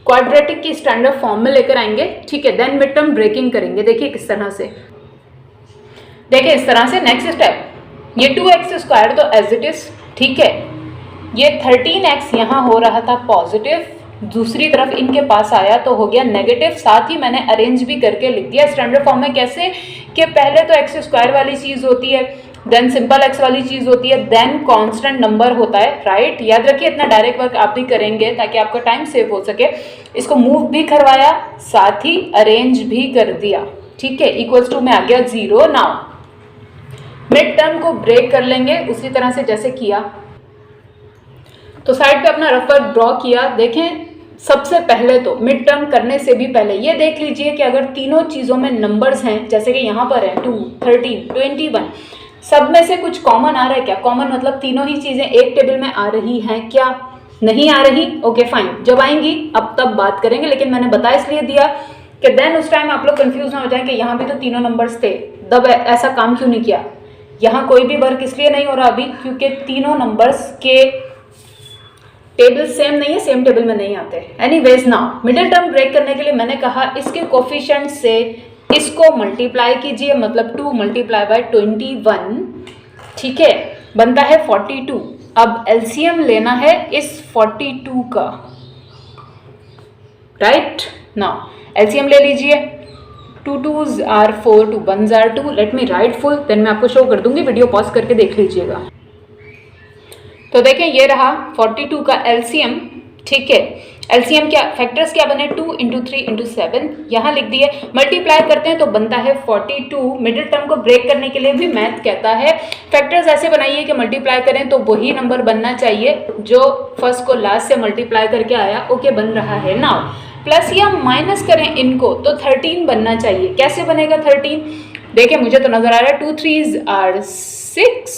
क्वाड्रेटिक की स्टैंडर्ड फॉर्म में लेकर आएंगे। ठीक है, देन मिड टर्म ब्रेकिंग करेंगे। देखिए किस तरह से, देखिए इस तरह से। नेक्स्ट स्टेप, ये 2x² तो एज इट इज। ठीक है, ये 13x यहाँ हो रहा था पॉजिटिव, दूसरी तरफ इनके पास आया तो हो गया नेगेटिव। साथ ही मैंने अरेंज भी करके लिख दिया स्टैंडर्ड फॉर्म में। कैसे कि पहले तो x² वाली चीज़ होती है, देन सिंपल x वाली चीज़ होती है, देन कांस्टेंट नंबर होता है। राइट, याद रखिए, इतना डायरेक्ट वर्क आप भी करेंगे ताकि आपका टाइम सेव हो सके। इसको मूव भी करवाया, साथ ही अरेंज भी कर दिया। ठीक है, इक्वल्स टू में आ गया 0। नाउ मिड टर्म को ब्रेक कर लेंगे उसी तरह से जैसे किया। तो साइड पे अपना रफ वर्क ड्रॉ किया। देखें, सबसे पहले तो मिड टर्म करने से भी पहले ये देख लीजिए कि अगर तीनों चीज़ों में नंबर्स हैं, जैसे कि यहाँ पर है 2, 13, 21, सब में से कुछ कॉमन आ रहा है क्या? कॉमन मतलब तीनों ही चीज़ें एक टेबल में आ रही हैं क्या? नहीं आ रही? ओके फाइन, जब आएंगी अब तब बात करेंगे, लेकिन मैंने बता इसलिए दिया कि देन उस टाइम आप लोग कंफ्यूज ना हो जाए कि यहाँ भी तो तीनों नंबर्स थे, तब ऐसा काम क्यों नहीं किया। यहाँ कोई भी वर्क इसलिए नहीं हो रहा अभी क्योंकि तीनों नंबर्स के टेबल सेम नहीं है, सेम टेबल में नहीं आते। Anyways, now middle term break करने के लिए मैंने कहा इसके कोफिशिएंट से इसको मल्टीप्लाई कीजिए, मतलब 2 × 21। ठीक है, बनता है 42। अब एलसीएम लेना है इस 42 का, राइट। नाउ एलसीएम ले लीजिए, 2 2s are 4, 2 1s are 2। Let me write full, then मैं आपको शो कर दूंगी, वीडियो पॉज करके देख लीजिएगा। तो देखें ये रहा 42 का एलसीएम, ठीक है। एलसीएम क्या, फैक्टर्स क्या बने, 2 × 3 × 7, यहाँ लिख दिए। मल्टीप्लाई करते हैं तो बनता है 42। मिडिल टर्म को ब्रेक करने के लिए भी मैथ कहता है फैक्टर्स ऐसे बनाइए कि मल्टीप्लाई करें तो वही नंबर बनना चाहिए जो फर्स्ट को लास्ट से मल्टीप्लाई करके आया। ओके, बन रहा है। नाउ प्लस या माइनस करें इनको तो 13 बनना चाहिए। कैसे बनेगा 13? देखिए मुझे तो नजर आ रहा है 2 3s are 6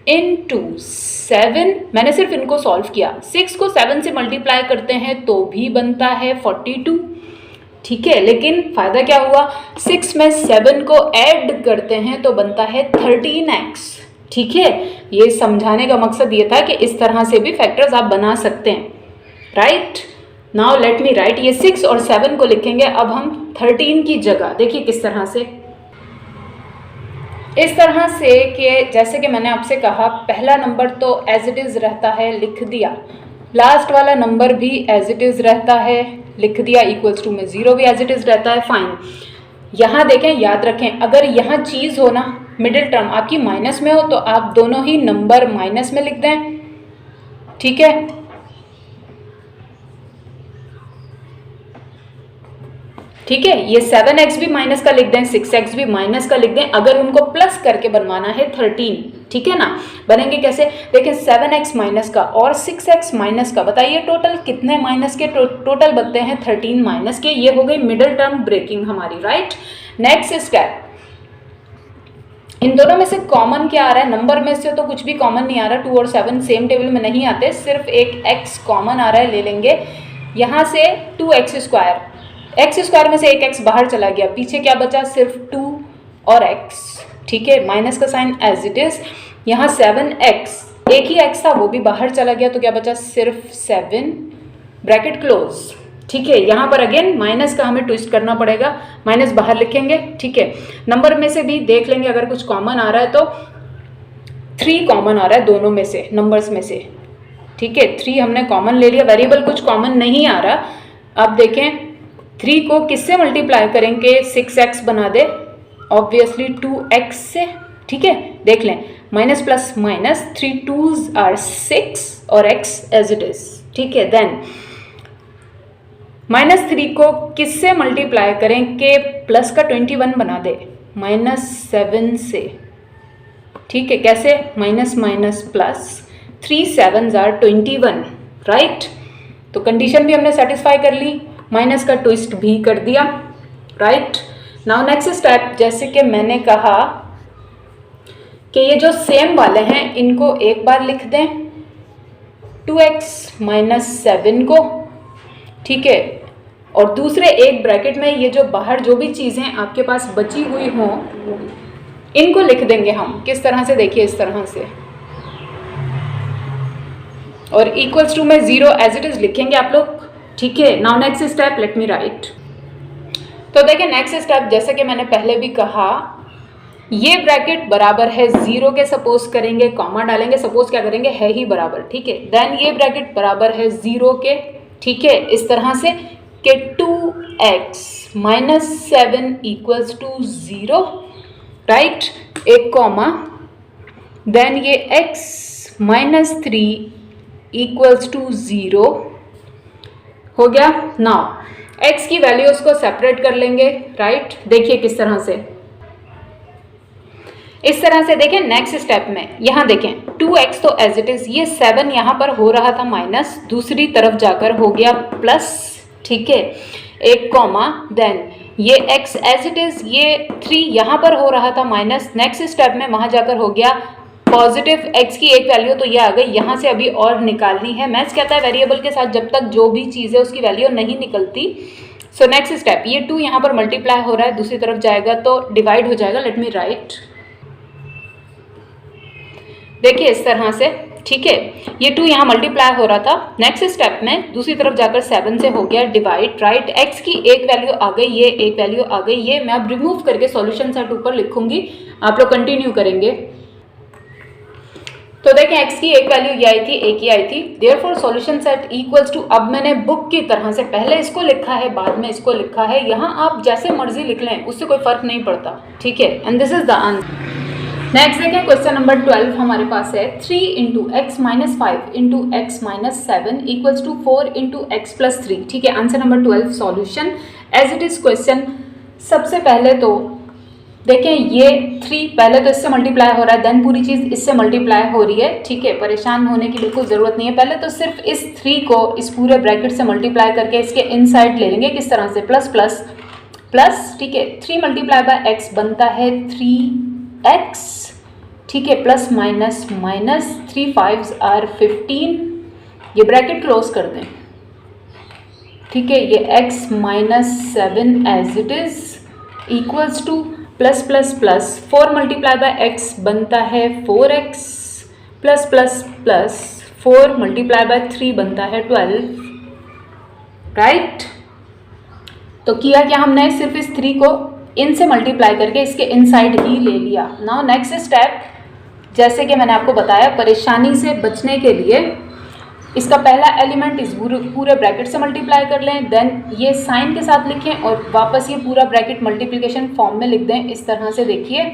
into 7। मैंने सिर्फ इनको सॉल्व किया। 6 को 7 से मल्टीप्लाई करते हैं तो भी बनता है 42, ठीक है। लेकिन फायदा क्या हुआ, 6 में 7 को ऐड करते हैं तो बनता है 13x, ठीक है। ये समझाने का मकसद ये था कि इस तरह से भी फैक्टर्स आप बना सकते हैं, right. Now let me right, ये 6 और 7 को लिखेंगे अब हम 13 की जगह। देखिए किस तरह से, इस तरह से कि जैसे कि मैंने आपसे कहा पहला नंबर तो एज इट इज़ रहता है, लिख दिया। लास्ट वाला नंबर भी एज इट इज़ रहता है, लिख दिया। इक्वल्स टू में 0 भी एज इट इज़ रहता है, फाइन। यहाँ देखें, याद रखें, अगर यहाँ चीज़ हो ना, मिडिल टर्म आपकी माइनस में हो तो आप दोनों ही नंबर माइनस में लिख दें, ठीक है। ठीक है, ये 7x भी माइनस का लिख दें, 6x भी माइनस का लिख दें, अगर उनको प्लस करके बनवाना है 13, ठीक है ना। बनेंगे कैसे, देखें 7x माइनस का और 6x माइनस का, बताइए टोटल कितने माइनस के, टोटल बनते हैं 13 माइनस के। ये हो गई मिडिल टर्म ब्रेकिंग हमारी, राइट। नेक्स्ट स्टेप, इन दोनों में से कॉमन क्या आ रहा है, नंबर में से तो कुछ भी कॉमन नहीं आ रहा, 2 और 7 सेम टेबल में नहीं आते, सिर्फ एक x कॉमन आ रहा है, ले लेंगे। यहाँ से 2x², x² में से एक x बाहर चला गया, पीछे क्या बचा, सिर्फ 2 और x, ठीक है। माइनस का साइन एज इट इज। यहाँ 7x, एक ही x था वो भी बाहर चला गया तो क्या बचा, सिर्फ 7, ब्रैकेट क्लोज, ठीक है। यहाँ पर अगेन माइनस का हमें ट्विस्ट करना पड़ेगा, माइनस बाहर लिखेंगे, ठीक है। नंबर में से भी देख लेंगे अगर कुछ कॉमन आ रहा है तो 3 कॉमन आ रहा है दोनों में से, नंबर्स में से, ठीक है। 3 हमने कॉमन ले लिया, वेरिएबल कुछ कॉमन नहीं आ रहा। अब देखें 3 को किससे मल्टीप्लाई करेंगे, 6x बना दे, ऑब्वियसली 2x से, ठीक है। देख लें, minus plus minus, 3 2s are 6 और x एज इट इज, ठीक है। देन -3 को किससे मल्टीप्लाई करें कि प्लस का 21 बना दे, -7 से, ठीक है। कैसे, minus minus plus, 3 7s are 21, right. तो कंडीशन भी हमने सेटिस्फाई कर ली, माइनस का ट्विस्ट भी कर दिया, राइट। नाउ नेक्स्ट स्टेप, जैसे कि मैंने कहा कि ये जो सेम वाले हैं इनको एक बार लिख दें, 2x - 7 को, ठीक है। और दूसरे एक ब्रैकेट में ये जो बाहर जो भी चीज़ें आपके पास बची हुई हों इनको लिख देंगे हम। किस तरह से, देखिए इस तरह से, और इक्वल्स टू में 0 एज इट इज लिखेंगे आप लोग, ठीक है। Now next step, late me right. तो देखिए नेक्स्ट स्टेप, जैसे कि मैंने पहले भी कहा, ये ब्रैकेट बराबर है 0 के, सपोज करेंगे, कॉमा डालेंगे, सपोज क्या करेंगे, है ही बराबर, ठीक है। देन ये ब्रैकेट बराबर है 0 के, ठीक है, इस तरह से कि 2x - 7 इक्वल्स टू 0, राइट, एक कॉमा। देन ये x - 3 इक्वल्स टू 0 हो गया। नाउ x की वैल्यूज को सेपरेट कर लेंगे, राइट। देखिए किस तरह से, इस तरह से देखें। नेक्स्ट स्टेप में यहाँ देखें 2x तो एज इट इज, ये 7 यहाँ पर हो रहा था माइनस, दूसरी तरफ जाकर हो गया प्लस, ठीक है, एक कॉमा। देन ये x एज इट इज, ये 3 यहाँ पर हो रहा था माइनस, नेक्स्ट स्टेप में वहाँ जाकर हो गया पॉजिटिव, x की एक वैल्यू तो ये आ गई, यहाँ से अभी और निकालनी है। मैथ्स कहता है वेरिएबल के साथ जब तक जो भी चीज़ है उसकी वैल्यू नहीं निकलती। सो नेक्स्ट स्टेप, ये 2 यहाँ पर मल्टीप्लाई हो रहा है, दूसरी तरफ जाएगा तो डिवाइड हो जाएगा। लेट मी राइट, देखिए इस तरह से, ठीक है। ये 2 यहाँ मल्टीप्लाई हो रहा था, नेक्स्ट स्टेप में दूसरी तरफ जाकर 7 से हो गया डिवाइड, राइट। x की एक वैल्यू आ गई, ये एक वैल्यू आ गई, ये मैं अब रिमूव करके सॉल्यूशन सेट ऊपर लिखूंगी, आप लोग कंटिन्यू करेंगे। तो देखें x की एक वैल्यू ये आई थी, एक ही आई थी, therefore solution set equals to, अब मैंने बुक की तरह से पहले इसको लिखा है, बाद में इसको लिखा है, यहाँ आप जैसे मर्जी लिख लें, उससे कोई फर्क नहीं पड़ता, ठीक है। And this is the answer. Next देखें क्वेश्चन नंबर 12 हमारे पास है 3 into x minus 5 into x minus 7 equals to 4 into x plus 3, ठीक है। Answer number 12 solution as it is question. सबसे पहले तो देखें ये 3 पहले तो इससे मल्टीप्लाई हो रहा है, देन पूरी चीज़ इससे मल्टीप्लाई हो रही है, ठीक है। परेशान होने की बिल्कुल ज़रूरत नहीं है। पहले तो सिर्फ इस 3 को इस पूरे ब्रैकेट से मल्टीप्लाई करके इसके इनसाइड ले लेंगे, किस तरह से, प्लस प्लस प्लस, ठीक है। 3 मल्टीप्लाई बाय एक्स बनता है 3x, ठीक है, plus minus minus 3 5s are 15, ये ब्रैकेट क्लोज कर दें, ठीक है। ये x minus 7 as it is equals to plus plus plus 4 multiply by x बनता है 4x plus plus plus 4 multiply by 3 बनता है 12, राइट। तो किया क्या हमने, सिर्फ इस 3 को इन से मल्टीप्लाई करके इसके इनसाइड ही ले लिया। नाउ नेक्स्ट स्टेप, जैसे कि मैंने आपको बताया, परेशानी से बचने के लिए इसका पहला एलिमेंट इस पूरे ब्रैकेट से मल्टीप्लाई कर लें, देन ये साइन के साथ लिखें और वापस ये पूरा ब्रैकेट मल्टीप्लिकेशन फॉर्म में लिख दें, इस तरह से, देखिए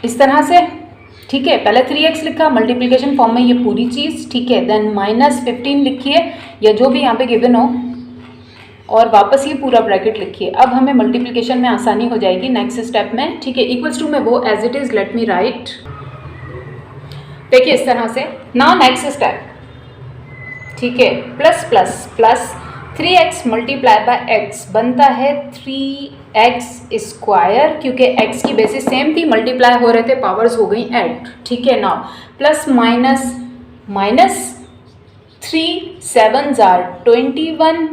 इस तरह से, ठीक है। पहले 3x लिखा मल्टीप्लिकेशन फॉर्म में ये पूरी चीज़, ठीक है। देन माइनस 15 लिखिए या जो भी यहाँ पे गिवन हो और वापस ये पूरा ब्रैकेट लिखिए। अब हमें मल्टीप्लिकेशन में आसानी हो जाएगी नेक्स्ट स्टेप में, ठीक है। इक्वल्स टू में वो as it is let me write, देखिए इस तरह से। नाउ नेक्स्ट स्टेप, ठीक है, plus plus plus 3x multiply by x बनता है 3x स्क्वायर, क्योंकि x की बेसिस सेम थी, मल्टीप्लाई हो रहे थे, पावर्स हो गई ऐड, ठीक है। Now plus minus minus 3 7s are 21,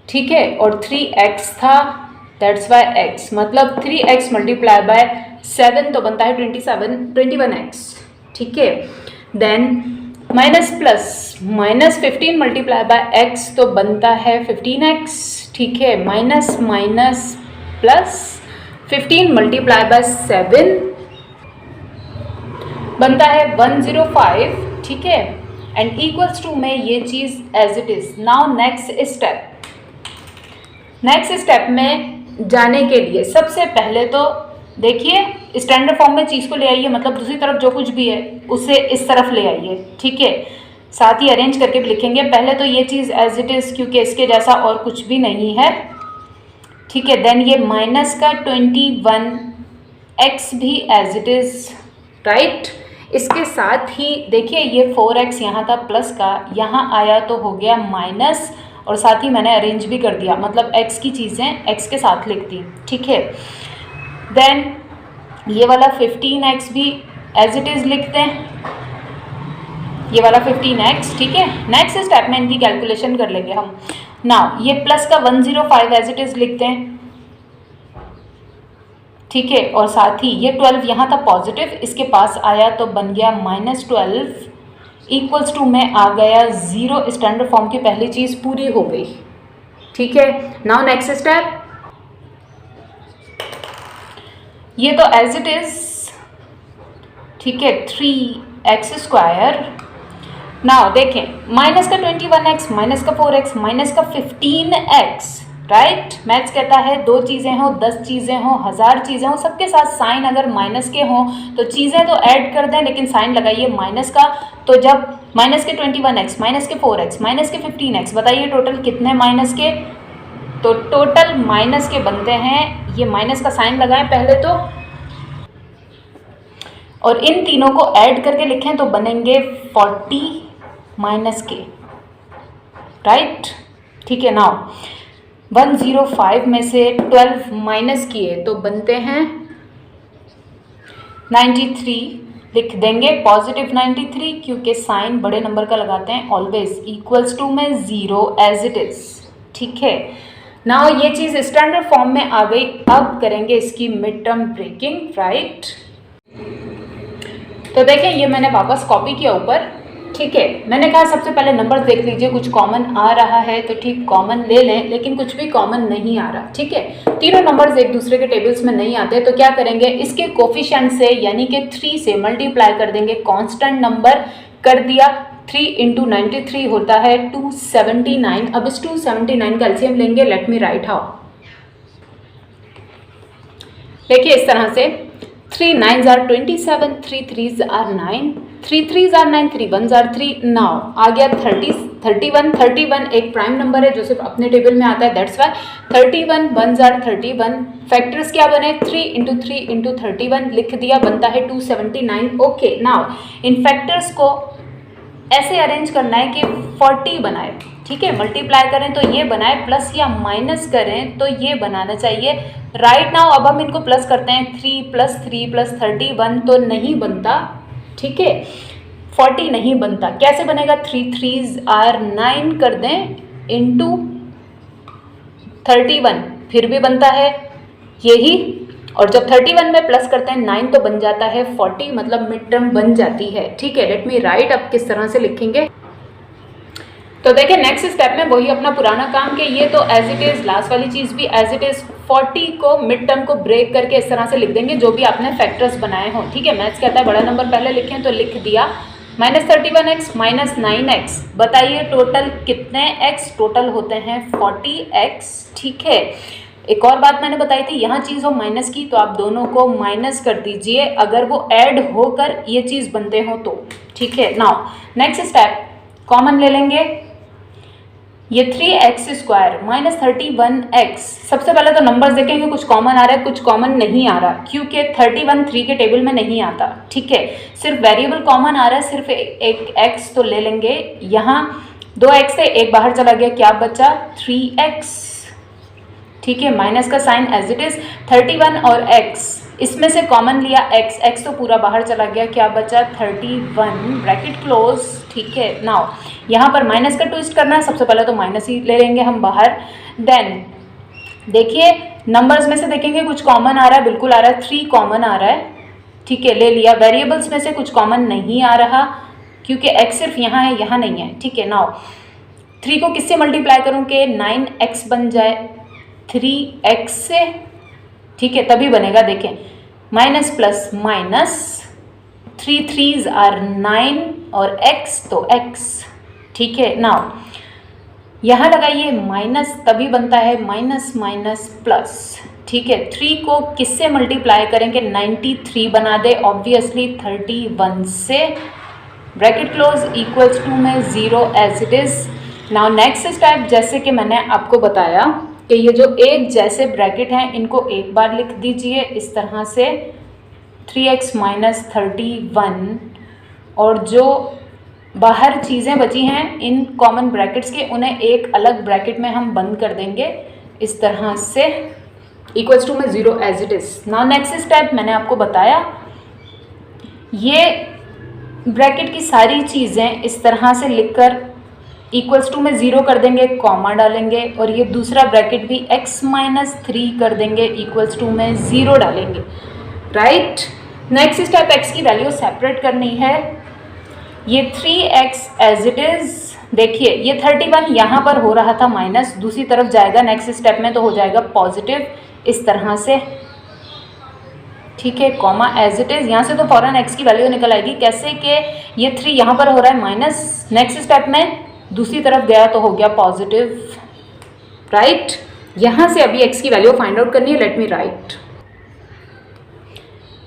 ठीक है, और 3x था, दैट्स वाई x, मतलब 3x मल्टीप्लाई बाय 7 तो बनता है 21x, ठीक है। Then minus plus minus 15 multiply by x तो बनता है 15x, ठीक है। Minus minus plus 15 multiply by 7 बनता है 105, ठीक है। एंड इक्वल्स टू में ये चीज़ as it is. Now next step में जाने के लिए सबसे पहले तो देखिए स्टैंडर्ड फॉर्म में चीज़ को ले आइए, मतलब दूसरी तरफ जो कुछ भी है उसे इस तरफ ले आइए, ठीक है। साथ ही अरेंज करके भी लिखेंगे। पहले तो ये चीज़ एज इट इज़, क्योंकि इसके जैसा और कुछ भी नहीं है, ठीक है। देन ये माइनस का 21x भी एज इट इज़, राइट। इसके साथ ही देखिए ये 4x यहाँ था प्लस का, यहाँ आया तो हो गया माइनस, और साथ ही मैंने अरेंज भी कर दिया, मतलब x की चीज़ें x के साथ लिख दी, ठीक है। देन ये वाला 15x भी एज इट इज़ लिखते हैं, ये वाला 15x, ठीक है। नेक्स्ट स्टेप में इनकी कैलकुलेशन कर लेंगे हम। नाउ ये प्लस का 105 एज इट इज़ लिखते हैं, ठीक है। और साथ ही ये 12 यहाँ था पॉजिटिव, इसके पास आया तो बन गया -12 इक्वल्स टू में आ गया 0। स्टैंडर्ड फॉर्म की पहली चीज़ पूरी हो गई, ठीक है। नाउ नेक्स्ट स्टेप, ये तो एज इट इज़, ठीक है, 3x स्क्वायर। नाउ देखें माइनस का 21x माइनस का 4x माइनस का 15x, राइट। मैथ्स कहता है 2 चीज़ें हों, 10 चीज़ें हों, 1000 चीज़ें हों, सबके साथ साइन अगर माइनस के हों तो चीज़ें तो ऐड कर दें, लेकिन साइन लगाइए माइनस का। तो जब माइनस के 21x माइनस के 4x माइनस के 15x, बताइए टोटल कितने माइनस के, तो टोटल माइनस के बनते हैं, ये माइनस का साइन लगाएं पहले तो, और इन तीनों को ऐड करके लिखें तो बनेंगे 40 माइनस के, राइट, ठीक है। नाउ 105 में से 12 माइनस किए तो बनते हैं 93, लिख देंगे पॉजिटिव 93, क्योंकि साइन बड़े नंबर का लगाते हैं ऑलवेज, इक्वल्स टू में 0 एज इट इज़, ठीक है। नाउ ये चीज़ स्टैंडर्ड फॉर्म में आ गई। अब करेंगे इसकी मिड टर्म ब्रेकिंग, राइट। तो देखें ये मैंने वापस कॉपी किया ऊपर, ठीक है, मैंने कहा सबसे पहले नंबर देख लीजिए, कुछ कॉमन आ रहा है तो ठीक कॉमन ले लें, लेकिन कुछ भी कॉमन नहीं आ रहा। ठीक है, तीनों नंबर्स एक दूसरे के टेबल्स में नहीं आते, तो क्या करेंगे, इसके कोफिशिएंट से यानी कि 3 से मल्टीप्लाई कर देंगे। कांस्टेंट नंबर कर दिया, 3 इंटू 93 होता है 279। अब इस 279 का एलसीएम लेंगे। Late me right how. देखिए इस तरह से 3 9s are 27, 3 3s are 9, 3 3s are 9, 3 1s are 3। Now आ गया 31 एक प्राइम नंबर है जो सिर्फ अपने टेबल में आता है, that's why 31 1s are 31। Factors क्या बने, 3 इंटू 3 इंटू 31 लिख दिया, बनता है 279। ओके, नाउ इन फैक्टर्स को ऐसे अरेंज करना है कि 40 बनाए। ठीक है, मल्टीप्लाई करें तो ये बनाए, प्लस या माइनस करें तो ये बनाना चाहिए। राइट नाउ अब हम इनको प्लस करते हैं, 3 प्लस 3 प्लस 31 तो नहीं बनता। ठीक है, 40 नहीं बनता। कैसे बनेगा, 3 3s are 9 कर दें इंटू 31, फिर भी बनता है यही। और जब 31 में प्लस करते हैं 9 तो बन जाता है 40, मतलब मिड टर्म बन जाती है। ठीक है, लेट मी राइट। अब किस तरह से लिखेंगे, तो देखिए नेक्स्ट स्टेप में वही अपना पुराना काम के ये तो एज इट इज, लास्ट वाली चीज़ भी एज इट इज, 40 को मिड टर्म को ब्रेक करके इस तरह से लिख देंगे जो भी आपने फैक्टर्स बनाए हों। ठीक है, मैथ्स कहता है बड़ा नंबर पहले लिखें, तो लिख दिया -31x माइनस 9x। बताइए टोटल कितने x, टोटल होते हैं 40x। ठीक है, एक और बात मैंने बताई थी, यहाँ चीज़ हो माइनस की तो आप दोनों को माइनस कर दीजिए अगर वो ऐड होकर ये चीज़ बनते हो तो। ठीक है, नाउ नेक्स्ट स्टेप कॉमन ले लेंगे, ये 3x स्क्वायर माइनस 31x। सबसे पहले तो नंबर्स देखेंगे कुछ कॉमन आ रहा है, कुछ कॉमन नहीं आ रहा, क्योंकि 31 3 के टेबल में नहीं आता। ठीक है, सिर्फ वेरिएबल कॉमन आ रहा है, सिर्फ एक x तो ले लेंगे। यहाँ 2x से एक बाहर चला गया, क्या बचा 3x। ठीक है, माइनस का साइन एज इट इज, 31 और x इसमें से कॉमन लिया, x तो पूरा बाहर चला गया, क्या बचा 31, ब्रैकेट क्लोज। ठीक है, नाउ यहाँ पर माइनस का ट्विस्ट करना है, सबसे पहले तो माइनस ही ले लेंगे हम बाहर। देन देखिए नंबर्स में से देखेंगे कुछ कॉमन आ रहा है, बिल्कुल आ रहा है, 3 कॉमन आ रहा है। ठीक है, ले लिया। वेरिएबल्स में से कुछ कॉमन नहीं आ रहा क्योंकि x सिर्फ यहाँ है, यहाँ नहीं है। ठीक है, नाउ 3 को किससे मल्टीप्लाई करूँ कि 9x बन जाए 3x से। ठीक है, तभी बनेगा। देखें minus plus minus, 3 3s are 9 और x तो x। ठीक है, नाउ यहाँ लगाइए माइनस, तभी बनता है माइनस माइनस प्लस। ठीक है, 3 को किससे मल्टीप्लाई करेंगे, 93 बना दे ऑब्वियसली 31 से, ब्रैकेट क्लोज इक्वल्स टू में 0 as it is. Now next step, जैसे कि मैंने आपको बताया कि ये जो एक जैसे ब्रैकेट हैं इनको एक बार लिख दीजिए इस तरह से, 3x माइनस 31, और जो बाहर चीज़ें बची हैं इन कॉमन ब्रैकेट्स के उन्हें एक अलग ब्रैकेट में हम बंद कर देंगे इस तरह से, इक्वल्स टू में 0 as it is. Now next step मैंने आपको बताया, ये ब्रैकेट की सारी चीज़ें इस तरह से लिखकर इक्वल्स टू में 0 कर देंगे, कॉमा डालेंगे, और ये दूसरा ब्रैकेट भी x माइनस 3 कर देंगे, इक्वल्स टू में 0 डालेंगे। राइट, नेक्स्ट स्टेप x की वैल्यू सेपरेट करनी है, ये 3x एज इट इज़। देखिए ये 31 यहाँ पर हो रहा था माइनस, दूसरी तरफ जाएगा नेक्स्ट स्टेप में तो हो जाएगा पॉजिटिव इस तरह से। ठीक है, कॉमा एज इट इज़, यहाँ से तो फौरन x की वैल्यू निकल आएगी। कैसे कि ये 3 यहाँ पर हो रहा है माइनस, नेक्स्ट स्टेप में दूसरी तरफ गया तो हो गया पॉजिटिव। राइट, यहाँ से अभी x की वैल्यू फाइंड आउट करनी है, लेट मी राइट।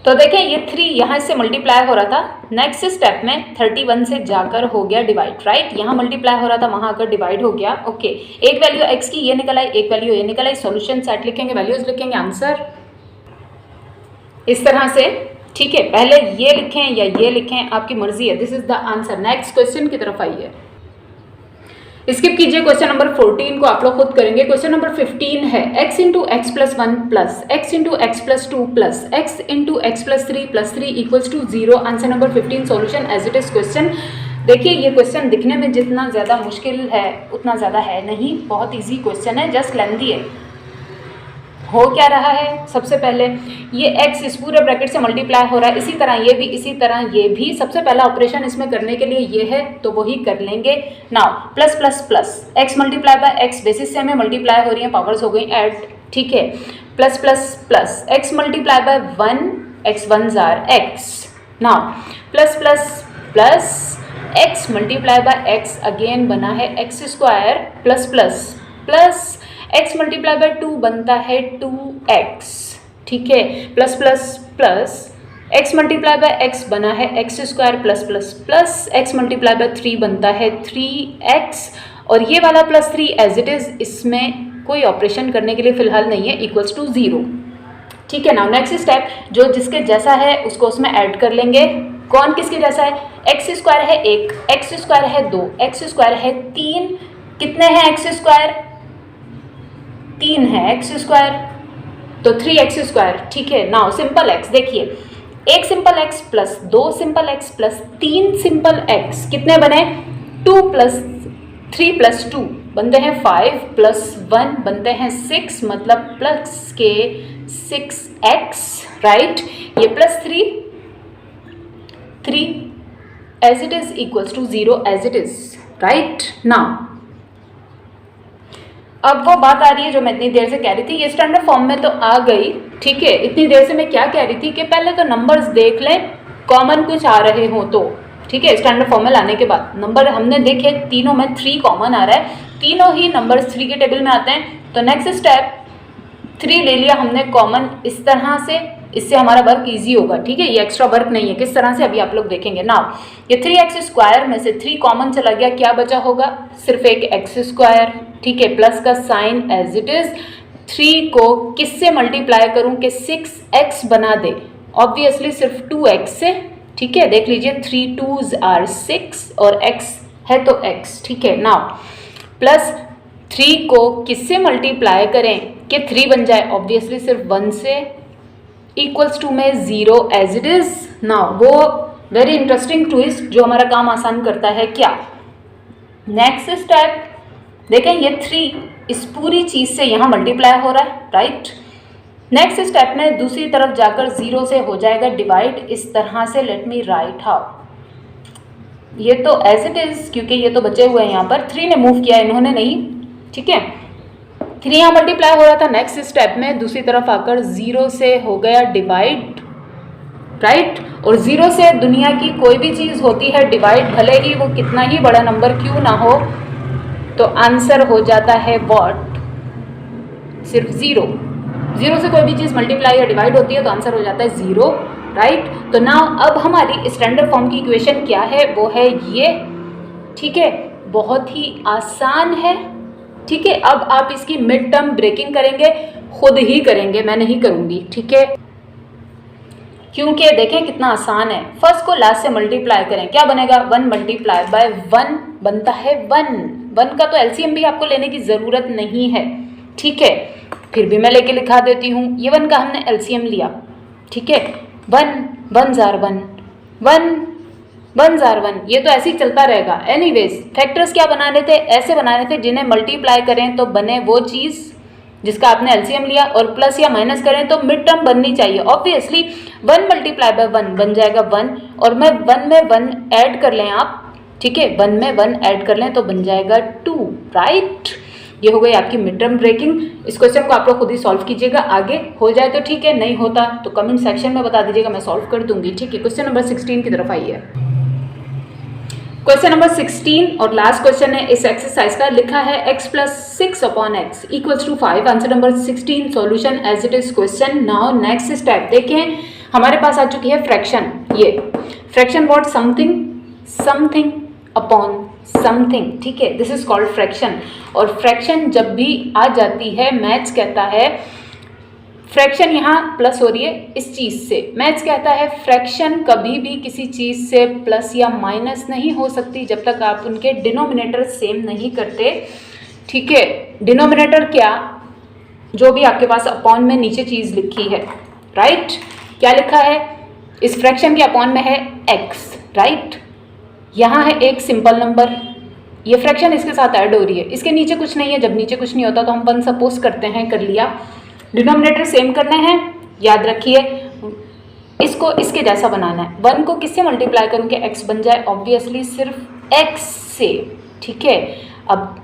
तो देखें ये 3 यहाँ से मल्टीप्लाई हो रहा था, नेक्स्ट स्टेप में 31 से जाकर हो गया डिवाइड। राइट, यहाँ मल्टीप्लाई हो रहा था, वहाँ आकर डिवाइड हो गया। ओके, एक वैल्यू x की ये निकल आई, एक वैल्यू ये निकल आई, सॉल्यूशन सेट लिखेंगे, वैल्यूज लिखेंगे, आंसर इस तरह से। ठीक है, पहले ये लिखें या ये लिखें, आपकी मर्जी है, this is the answer. Next question की तरफ आइए, स्किप कीजिए क्वेश्चन नंबर 14 को, आप लोग खुद करेंगे। क्वेश्चन नंबर 15 है x into x plus 1 plus x into x plus 2 plus x into x plus 3 equals to 0। Answer number 15, solution as it is question. देखिए ये क्वेश्चन दिखने में जितना ज़्यादा मुश्किल है उतना ज़्यादा है नहीं, बहुत ईजी क्वेश्चन है, जस्ट लेंथी है। हो क्या रहा है, सबसे पहले ये x इस पूरे ब्रैकेट से मल्टीप्लाई हो रहा है, इसी तरह ये भी, इसी तरह ये भी। सबसे पहला ऑपरेशन इसमें करने के लिए ये है तो वही कर लेंगे। Now plus plus plus x multiply by x, basis से हमें मल्टीप्लाई हो रही है, पावर्स हो गई ऐड, ठीक है। Plus plus plus x multiply by 1, x one jar x। Now plus plus plus x multiply by x, again बना है x square, plus plus plus x multiply by 2 बनता है 2x, ठीक है। Plus plus plus x multiply by x बना है x square, plus plus plus x multiply by 3 बनता है 3x, और ये वाला प्लस 3 एज इट इज़, इसमें कोई ऑपरेशन करने के लिए फिलहाल नहीं है, इक्वल्स टू 0, ठीक है। नाउ नेक्स्ट स्टेप, जो जिसके जैसा है उसको उसमें ऐड कर लेंगे। कौन किसके जैसा है, एक्स स्क्वायर है 1, एक्स स्क्वायर है 2, एक्स स्क्वायर है 3, कितने हैं एक्स स्क्वायर, 3 है एक्स स्क्वायर, तो 3x स्क्वायर, ठीक है। नाउ सिंपल x, देखिए 1 simple x plus 2 simple x plus 3 simple x, कितने बने, 2 प्लस 3 प्लस 2 बनते हैं 5 प्लस 1 बनते हैं 6, मतलब प्लस के 6x, राइट। ये plus 3 as it is equals to 0 as it is, right. Now अब वो बात आ रही है जो मैं इतनी देर से कह रही थी, ये स्टैंडर्ड फॉर्म में तो आ गई, ठीक है। इतनी देर से मैं क्या कह रही थी कि पहले तो नंबर्स देख लें, कॉमन कुछ आ रहे हो तो, ठीक है। स्टैंडर्ड फॉर्म में लाने के बाद नंबर हमने देखे, तीनों में 3 कॉमन आ रहा है, तीनों ही नंबर्स 3 के टेबल में आते हैं। तो नेक्स्ट स्टेप 3 ले लिया हमने कॉमन, इस तरह से, इससे हमारा वर्क इजी होगा, ठीक है। ये एक्स्ट्रा वर्क नहीं है, किस तरह से अभी आप लोग देखेंगे। नाउ ये 3x स्क्वायर में से 3 कॉमन चला गया, क्या बचा होगा, सिर्फ एक x स्क्वायर, ठीक है। प्लस का साइन एज इट इज, 3 को किससे मल्टीप्लाई करूं कि 6x बना दे, ऑब्वियसली सिर्फ 2x से, ठीक है। देख लीजिए 3 2s आर 6 और x है तो x, ठीक है। नाउ प्लस 3 को किससे मल्टीप्लाई करें कि 3 बन जाए, ऑब्वियसली सिर्फ 1 से, इक्वल्स टू में 0 एज इट इज। नाउ वो वेरी इंटरेस्टिंग ट्विस्ट जो हमारा काम आसान करता है, क्या, नेक्स्ट स्टेप देखें, ये 3 इस पूरी चीज से यहाँ मल्टीप्लाई हो रहा है, राइट। नेक्स्ट स्टेप में दूसरी तरफ जाकर 0 से हो जाएगा डिवाइड, इस तरह से। लेट मी राइट हाउ, ये तो एज इट इज, क्योंकि ये तो बचे हुए हैं यहाँ पर, 3 ने मूव किया, इन्होंने नहीं, ठीक है। 3 यहाँ मल्टीप्लाई हो रहा था, नेक्स्ट स्टेप में दूसरी तरफ आकर 0 से हो गया डिवाइड, राइट। और 0 से दुनिया की कोई भी चीज़ होती है डिवाइड, भले ही वो कितना ही बड़ा नंबर क्यों ना हो, तो आंसर हो जाता है व्हाट, सिर्फ 0। 0 से कोई भी चीज़ मल्टीप्लाई या डिवाइड होती है तो आंसर हो जाता है 0, राइट। तो नाउ अब हमारी स्टैंडर्ड फॉर्म की इक्वेशन क्या है, वो है ये, ठीक है। बहुत ही आसान है, ठीक है। अब आप इसकी मिड टर्म ब्रेकिंग करेंगे, खुद ही करेंगे, मैं नहीं करूँगी, ठीक है, क्योंकि देखें कितना आसान है। फर्स्ट को लास्ट से मल्टीप्लाई करें, क्या बनेगा, 1 मल्टीप्लाई बाय 1 बनता है 1 का तो एलसीएम भी आपको लेने की ज़रूरत नहीं है, ठीक है। फिर भी मैं लेके लिखा देती हूँ, ये 1 का हमने एलसीएम लिया, ठीक है। 1 जार 1 जार 1, ये तो ऐसे ही चलता रहेगा। एनीवेज फैक्टर्स क्या बनाने थे, ऐसे बनाने थे जिन्हें मल्टीप्लाई करें तो बने वो चीज़ जिसका आपने एलसीएम लिया, और प्लस या माइनस करें तो मिड टर्म बननी चाहिए। ऑब्वियसली 1 मल्टीप्लाई बाय 1 बन जाएगा 1, और मैं 1 में 1 ऐड कर लें आप, ठीक है, 1 में 1 ऐड कर लें तो बन जाएगा 2, राइट। ये हो गई आपकी मिड टर्म ब्रेकिंग। इस क्वेश्चन को आप लोग खुद ही सॉल्व कीजिएगा, आगे हो जाए तो ठीक है, नहीं होता तो कमेंट सेक्शन में बता दीजिएगा, मैं सॉल्व कर दूंगी, ठीक है। क्वेश्चन नंबर 16 की तरफ आइए। क्वेश्चन नंबर 16 और लास्ट क्वेश्चन है इस एक्सरसाइज का, लिखा है x + 6/x equals to 5। Answer number 16, solution as it is question. Now next step देखें, हमारे पास आ चुकी है फ्रैक्शन। ये fraction what, something upon something, ठीक है, दिस इज कॉल्ड फ्रैक्शन। और फ्रैक्शन जब भी आ जाती है, मैथ्स कहता है फ्रैक्शन यहाँ प्लस हो रही है इस चीज़ से, मैथ्स कहता है फ्रैक्शन कभी भी किसी चीज़ से प्लस या माइनस नहीं हो सकती जब तक आप उनके डिनोमिनेटर सेम नहीं करते, ठीक है। डिनोमिनेटर क्या, जो भी आपके पास अपॉन में नीचे चीज़ लिखी है, राइट। क्या लिखा है, इस फ्रैक्शन के अपॉन में है x, राइट। यहाँ है एक सिंपल नंबर, ये फ्रैक्शन इसके साथ ऐड हो रही है, इसके नीचे कुछ नहीं है। जब नीचे कुछ नहीं होता तो हम 1 सपोज करते हैं, कर लिया। डिनोमिनेटर सेम करना है, याद रखिए इसको इसके जैसा बनाना है। 1 को किससे मल्टीप्लाई करूँ कि x बन जाए, ऑब्वियसली सिर्फ x से, ठीक है। अब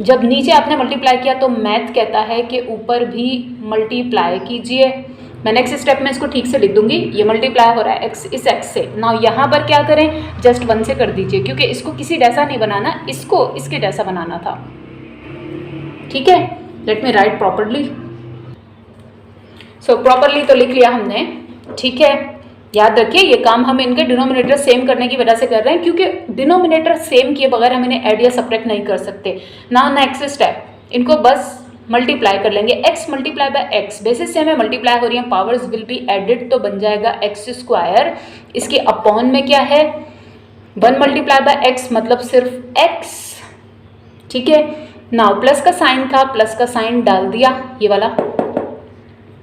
जब नीचे आपने मल्टीप्लाई किया तो मैथ कहता है कि ऊपर भी मल्टीप्लाई कीजिए। मैं नेक्स्ट स्टेप में इसको ठीक से लिख दूंगी, ये मल्टीप्लाई हो रहा है x इस x से। नाउ यहाँ पर क्या करें, जस्ट 1 से कर दीजिए, क्योंकि इसको किसी जैसा नहीं बनाना, इसको इसके जैसा बनाना था, ठीक है। Let me write properly. So properly तो लिख लिया हमने, ठीक है। याद रखिए ये काम हम इनके डिनोमिनेटर सेम करने की वजह से कर रहे हैं, क्योंकि डिनोमिनेटर सेम किए बगैर हम इन्हें ऐड या सब्ट्रैक्ट नहीं कर सकते। नाउ नेक्स्ट स्टेप, इनको बस मल्टीप्लाई कर लेंगे, x multiply by x, basis से हमें मल्टीप्लाई हो रही है, पावर्स विल बी एडेड, तो बन जाएगा x स्क्वायर। इसके अपॉन में क्या है, 1 मल्टीप्लाई बाय x मतलब सिर्फ x, ठीक है। नाउ प्लस का साइन था, प्लस का साइन डाल दिया ये वाला।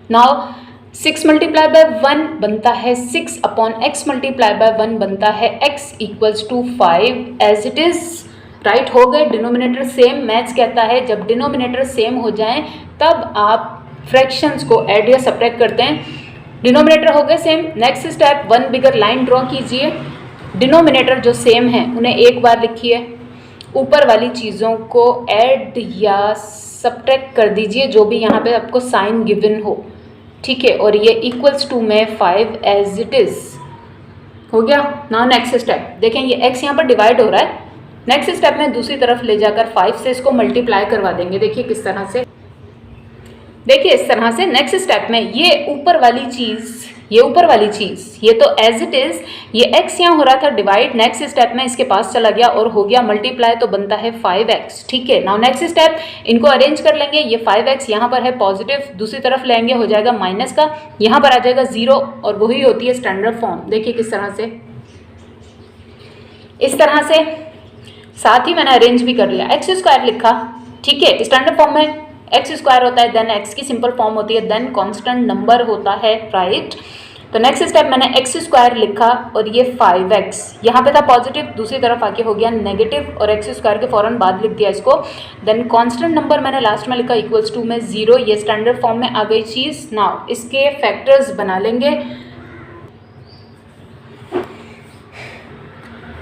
नाउ 6 मल्टीप्लाई बाय 1 बनता है 6 अपॉन x मल्टीप्लाई बाय 1 बनता है x equals to 5 as it is. Right हो गए, डिनोमिनेटर सेम। मैथ्स कहता है जब डिनोमिनेटर सेम हो जाएं तब आप फ्रैक्शंस को ऐड या सब्ट्रैक्ट करते हैं। डिनोमिनेटर हो गए सेम। नेक्स्ट स्टेप, 1 बिगर लाइन ड्रॉ कीजिए। डिनोमिनेटर जो सेम है उन्हें एक बार लिखिए, ऊपर वाली चीज़ों को ऐड या सब्ट्रैक्ट कर दीजिए जो भी यहाँ पे आपको साइन गिवन हो, ठीक है। और ये इक्वल्स टू में 5 एज इट इज हो गया। नाउ नेक्स्ट स्टेप देखें, ये x यहाँ पर डिवाइड हो रहा है। नेक्स्ट स्टेप में दूसरी तरफ ले जाकर 5 से इसको मल्टीप्लाई करवा देंगे। देखिए किस तरह से, देखिए इस तरह से। नेक्स्ट स्टेप में ये ऊपर वाली चीज़, ये ऊपर वाली चीज़, ये तो एज इट इज़, ये x यहाँ हो रहा था डिवाइड, नेक्स्ट स्टेप में इसके पास चला गया और हो गया मल्टीप्लाई, तो बनता है 5x, ठीक है। नाउ नेक्स्ट स्टेप, इनको अरेंज कर लेंगे। ये 5x यहाँ पर है पॉजिटिव, दूसरी तरफ लेंगे हो जाएगा माइनस का, यहाँ पर आ जाएगा 0 और वही होती है स्टैंडर्ड फॉर्म। देखिए किस तरह से, इस तरह से। साथ ही मैंने अरेंज भी कर लिया, x स्क्वायर लिखा, ठीक है। स्टैंडर्ड फॉर्म में x स्क्वायर होता है, देन x की सिंपल फॉर्म होती है, देन कांस्टेंट नंबर होता है, राइट। तो नेक्स्ट स्टेप मैंने x स्क्वायर लिखा और ये 5x यहाँ पे था पॉजिटिव, दूसरी तरफ आके हो गया नेगेटिव और x स्क्वायर के फौरन बाद लिख दिया इसको। देन कांस्टेंट नंबर मैंने लास्ट में लिखा इक्वल्स टू में 0, ये स्टैंडर्ड फॉर्म में आ गई चीज़। नाउ इसके फैक्टर्स बना लेंगे।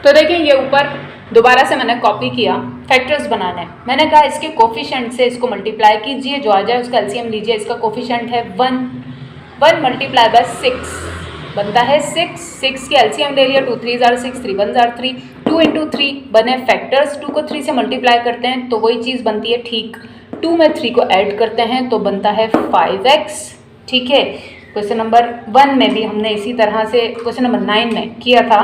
तो देखिए ये ऊपर दोबारा से मैंने कॉपी किया, फैक्टर्स बनाने। मैंने कहा इसके कोफिशिएंट से इसको मल्टीप्लाई कीजिए, जो आ जाए उसका एलसीएम लीजिए। इसका कोफिशिएंट है 1 मल्टीप्लाई बाय 6 बनता है 6 के एलसीएम ले लिया, 2 3 जार 6, 3 1 जार 3, 2 इंटू 3 बने फैक्टर्स। 2 को 3 से मल्टीप्लाई करते हैं तो वही चीज़ बनती है, ठीक। 2 में 3 को ऐड करते हैं तो बनता है 5x, ठीक है। क्वेश्चन नंबर 1 में भी हमने इसी तरह से क्वेश्चन नंबर 9 में किया था।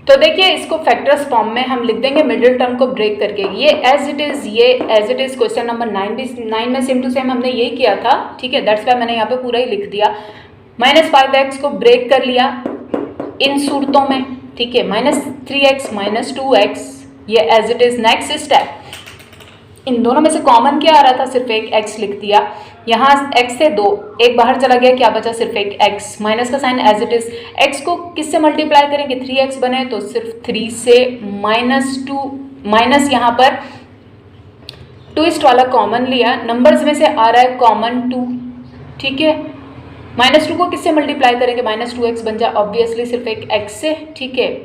तो देखिए इसको फैक्टर्स फॉर्म में हम लिख देंगे मिडिल टर्म को ब्रेक करके, ये एज इट इज़, ये as it is. Question number 9 में सेम टू सेम हमने यही किया था, ठीक है। दैट्स वाई मैंने यहाँ पे पूरा ही लिख दिया। -5x को ब्रेक कर लिया इन सूरतों में, ठीक है। -3x -2x, ये as it is. Next step, इन दोनों में से कॉमन क्या आ रहा था, सिर्फ एक x लिख दिया। यहाँ x से 2, एक बाहर चला गया, क्या बचा, सिर्फ एक x। माइनस का sign as it is. x को किससे मल्टीप्लाई करेंगे, 3x बने तो सिर्फ 3 से -2, माइनस यहाँ पर ट्विस्ट वाला कॉमन लिया, नंबर्स में से आ रहा है कॉमन 2, ठीक है। -2 को किससे मल्टीप्लाई करेंगे, -2x बन जाए ऑब्वियसली सिर्फ एक x से, ठीक है।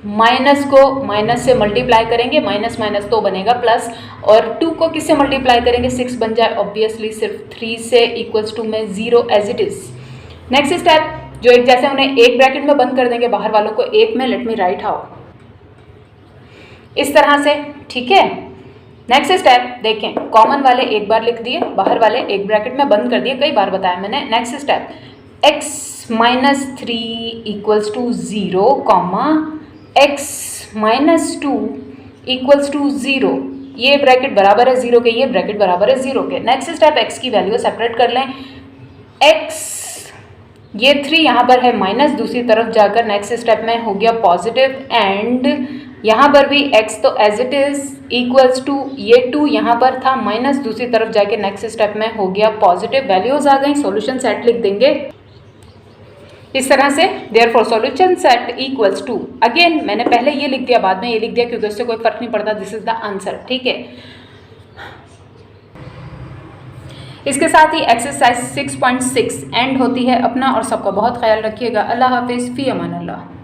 माइनस को माइनस से मल्टीप्लाई करेंगे, माइनस माइनस तो बनेगा प्लस, और 2 को किससे मल्टीप्लाई करेंगे, 6 बन जाए ऑब्वियसली सिर्फ 3 से, इक्वल्स टू में 0 as it is. Next step, जो एक जैसे उन्हें एक ब्रैकेट में बंद कर देंगे, बाहर वालों को एक में। लेट मी राइट हाउ, इस तरह से, ठीक है। नेक्स्ट स्टेप देखें, कॉमन वाले एक बार लिख दिए, बाहर वाले एक ब्रैकेट में बंद कर दिए, कई बार बताया मैंने। Next step, x -3 equals to 0 comma x -2 equals to 0, ये ब्रैकेट बराबर है 0 के, ये ब्रैकेट बराबर है 0 के। नेक्स्ट स्टेप, x की वैल्यू सेपरेट कर लें। x ये 3 यहाँ पर है माइनस, दूसरी तरफ जाकर नेक्स्ट स्टेप में हो गया पॉजिटिव, एंड यहाँ पर भी x तो as it is equals to, ये 2 यहाँ पर था माइनस, दूसरी तरफ जाके नेक्स्ट स्टेप में हो गया पॉजिटिव। वैल्यूज आ गई, सॉल्यूशन सेट लिख देंगे इस तरह से। Therefore solution set equals to, again मैंने पहले ये लिख दिया, बाद में ये लिख दिया, क्योंकि उससे कोई फर्क नहीं पड़ता, दिस इज द आंसर, ठीक है। इसके साथ ही एक्सरसाइज 6.6 एंड होती है। अपना और सबका बहुत ख्याल रखिएगा। अल्लाह हाफिज़, फ़ी अमान अल्लाह।